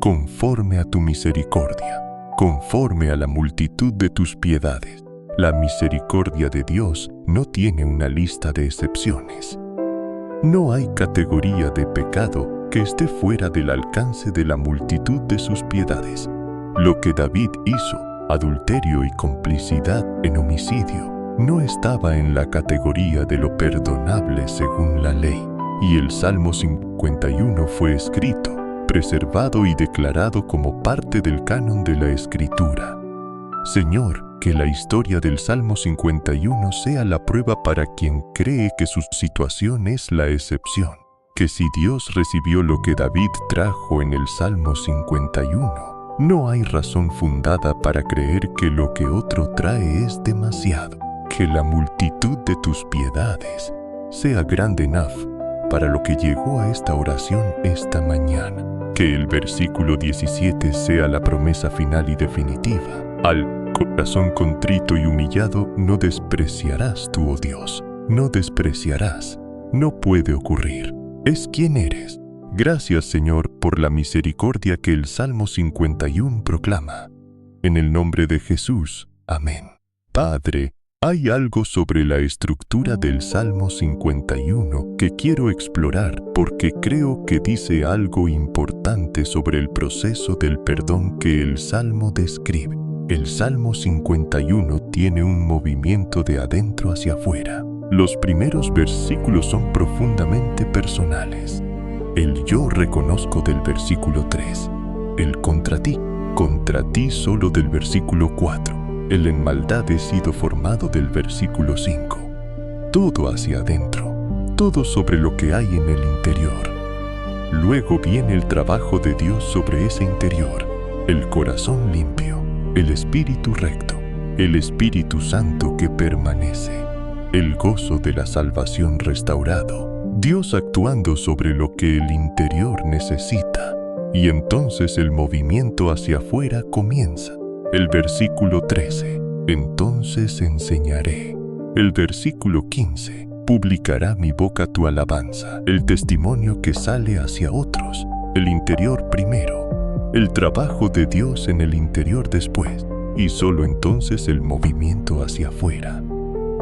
A: Conforme a tu misericordia, conforme a la multitud de tus piedades. La misericordia de Dios no tiene una lista de excepciones. No hay categoría de pecado que esté fuera del alcance de la multitud de sus piedades. Lo que David hizo, adulterio y complicidad en homicidio, no estaba en la categoría de lo perdonable según la ley, y el Salmo 51 fue escrito, preservado y declarado como parte del canon de la Escritura. Señor, que la historia del Salmo 51 sea la prueba para quien cree que su situación es la excepción, que si Dios recibió lo que David trajo en el Salmo 51, no hay razón fundada para creer que lo que otro trae es demasiado. Que la multitud de tus piedades sea grande enough para lo que llegó a esta oración esta mañana. Que el versículo 17 sea la promesa final y definitiva. Al corazón contrito y humillado no despreciarás tú, oh Dios. No despreciarás. No puede ocurrir. Es quien eres. Gracias, Señor, por la misericordia que el Salmo 51 proclama. En el nombre de Jesús. Amén. Padre, hay algo sobre la estructura del Salmo 51 que quiero explorar porque creo que dice algo importante sobre el proceso del perdón que el Salmo describe. El Salmo 51 tiene un movimiento de adentro hacia afuera. Los primeros versículos son profundamente personales. El yo reconozco del versículo 3. El contra ti solo del versículo 4. El en maldad he sido formado del versículo 5. Todo hacia adentro, todo sobre lo que hay en el interior. Luego viene el trabajo de Dios sobre ese interior, el corazón limpio, el espíritu recto, el Espíritu Santo que permanece, el gozo de la salvación restaurado, Dios actuando sobre lo que el interior necesita, y entonces el movimiento hacia afuera comienza. El versículo 13, entonces enseñaré. El versículo 15, publicará mi boca tu alabanza, el testimonio que sale hacia otros, el interior primero, el trabajo de Dios en el interior después, y solo entonces el movimiento hacia afuera.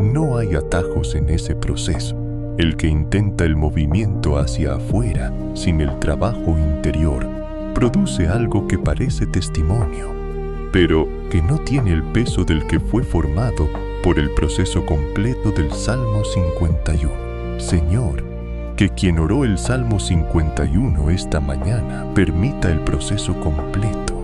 A: No hay atajos en ese proceso. El que intenta el movimiento hacia afuera sin el trabajo interior produce algo que parece testimonio, pero que no tiene el peso del que fue formado por el proceso completo del Salmo 51. Señor, que quien oró el Salmo 51 esta mañana permita el proceso completo.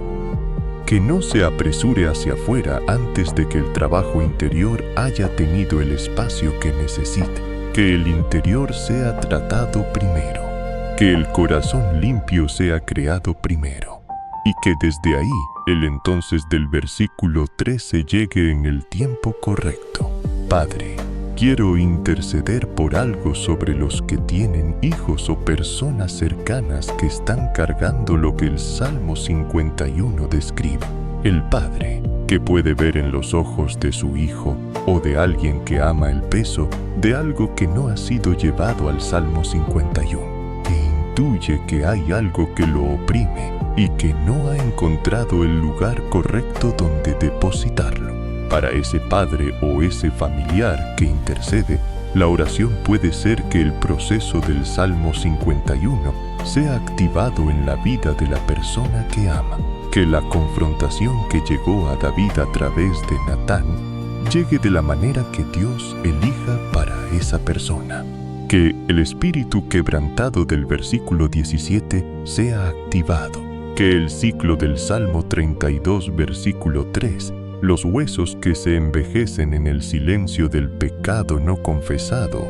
A: Que no se apresure hacia afuera antes de que el trabajo interior haya tenido el espacio que necesite. Que el interior sea tratado primero. Que el corazón limpio sea creado primero. Y que desde ahí, el entonces del versículo 13 llegue en el tiempo correcto. Padre, quiero interceder por algo sobre los que tienen hijos o personas cercanas que están cargando lo que el Salmo 51 describe. El padre, que puede ver en los ojos de su hijo o de alguien que ama el peso de algo que no ha sido llevado al Salmo 51, que intuye que hay algo que lo oprime y que no ha encontrado el lugar correcto donde depositarlo. Para ese padre o ese familiar que intercede, la oración puede ser que el proceso del Salmo 51 sea activado en la vida de la persona que ama, que la confrontación que llegó a David a través de Natán llegue de la manera que Dios elija para esa persona, que el espíritu quebrantado del versículo 17 sea activado, que el ciclo del Salmo 32 versículo 3, los huesos que se envejecen en el silencio del pecado no confesado,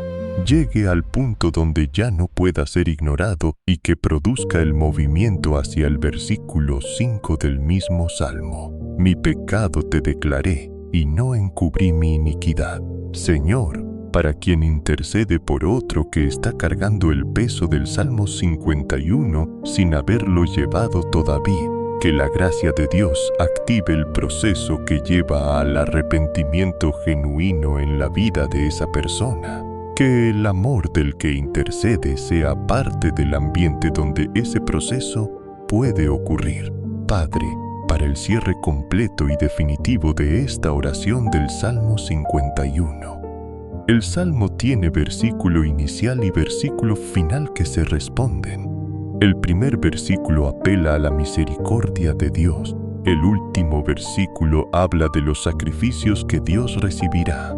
A: llegue al punto donde ya no pueda ser ignorado y que produzca el movimiento hacia el versículo 5 del mismo Salmo. Mi pecado te declaré y no encubrí mi iniquidad. Señor, para quien intercede por otro que está cargando el peso del Salmo 51 sin haberlo llevado todavía, que la gracia de Dios active el proceso que lleva al arrepentimiento genuino en la vida de esa persona. Que el amor del que intercede sea parte del ambiente donde ese proceso puede ocurrir. Padre, para el cierre completo y definitivo de esta oración del Salmo 51. El Salmo tiene versículo inicial y versículo final que se responden. El primer versículo apela a la misericordia de Dios. El último versículo habla de los sacrificios que Dios recibirá.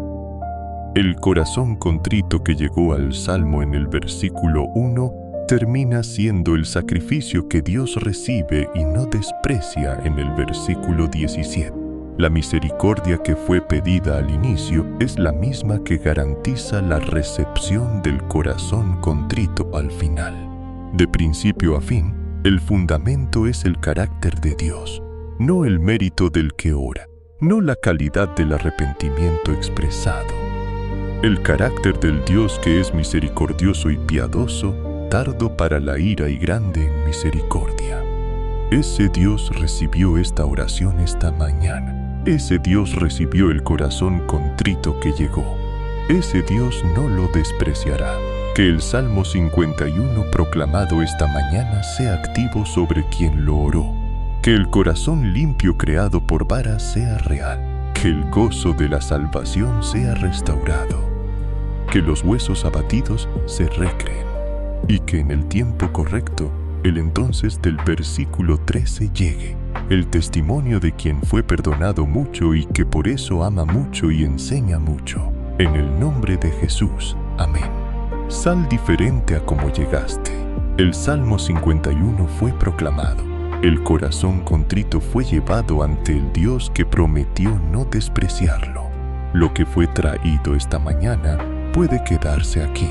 A: El corazón contrito que llegó al Salmo en el versículo 1 termina siendo el sacrificio que Dios recibe y no desprecia en el versículo 17. La misericordia que fue pedida al inicio es la misma que garantiza la recepción del corazón contrito al final. De principio a fin, el fundamento es el carácter de Dios, no el mérito del que ora, no la calidad del arrepentimiento expresado. El carácter del Dios que es misericordioso y piadoso, tardo para la ira y grande en misericordia. Ese Dios recibió esta oración esta mañana. Ese Dios recibió el corazón contrito que llegó. ese Dios no lo despreciará. Que el Salmo 51 proclamado esta mañana sea activo sobre quien lo oró. Que el corazón limpio creado por Vara sea real. Que el gozo de la salvación sea restaurado. Que los huesos abatidos se recreen. Y que en el tiempo correcto, el entonces del versículo 13 llegue. El testimonio de quien fue perdonado mucho y que por eso ama mucho y enseña mucho. En el nombre de Jesús. Amén. Sal diferente a como llegaste. El Salmo 51 fue proclamado. El corazón contrito fue llevado ante el Dios que prometió no despreciarlo. Lo que fue traído esta mañana puede quedarse aquí.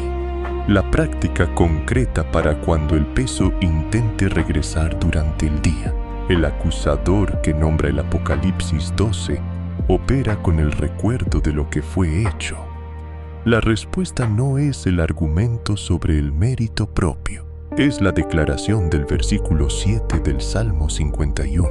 A: La práctica concreta para cuando el peso intente regresar durante el día. El acusador que nombra el Apocalipsis 12 opera con el recuerdo de lo que fue hecho. La respuesta no es el argumento sobre el mérito propio, es la declaración del versículo 7 del Salmo 51.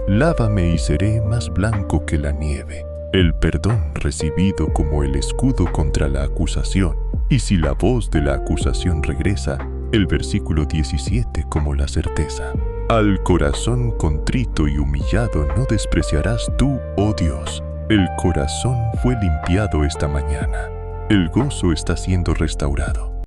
A: Lávame y seré más blanco que la nieve. El perdón recibido como el escudo contra la acusación, y si la voz de la acusación regresa, el versículo 17 como la certeza. Al corazón contrito y humillado no despreciarás tú, oh Dios. El corazón fue limpiado esta mañana. El gozo está siendo restaurado.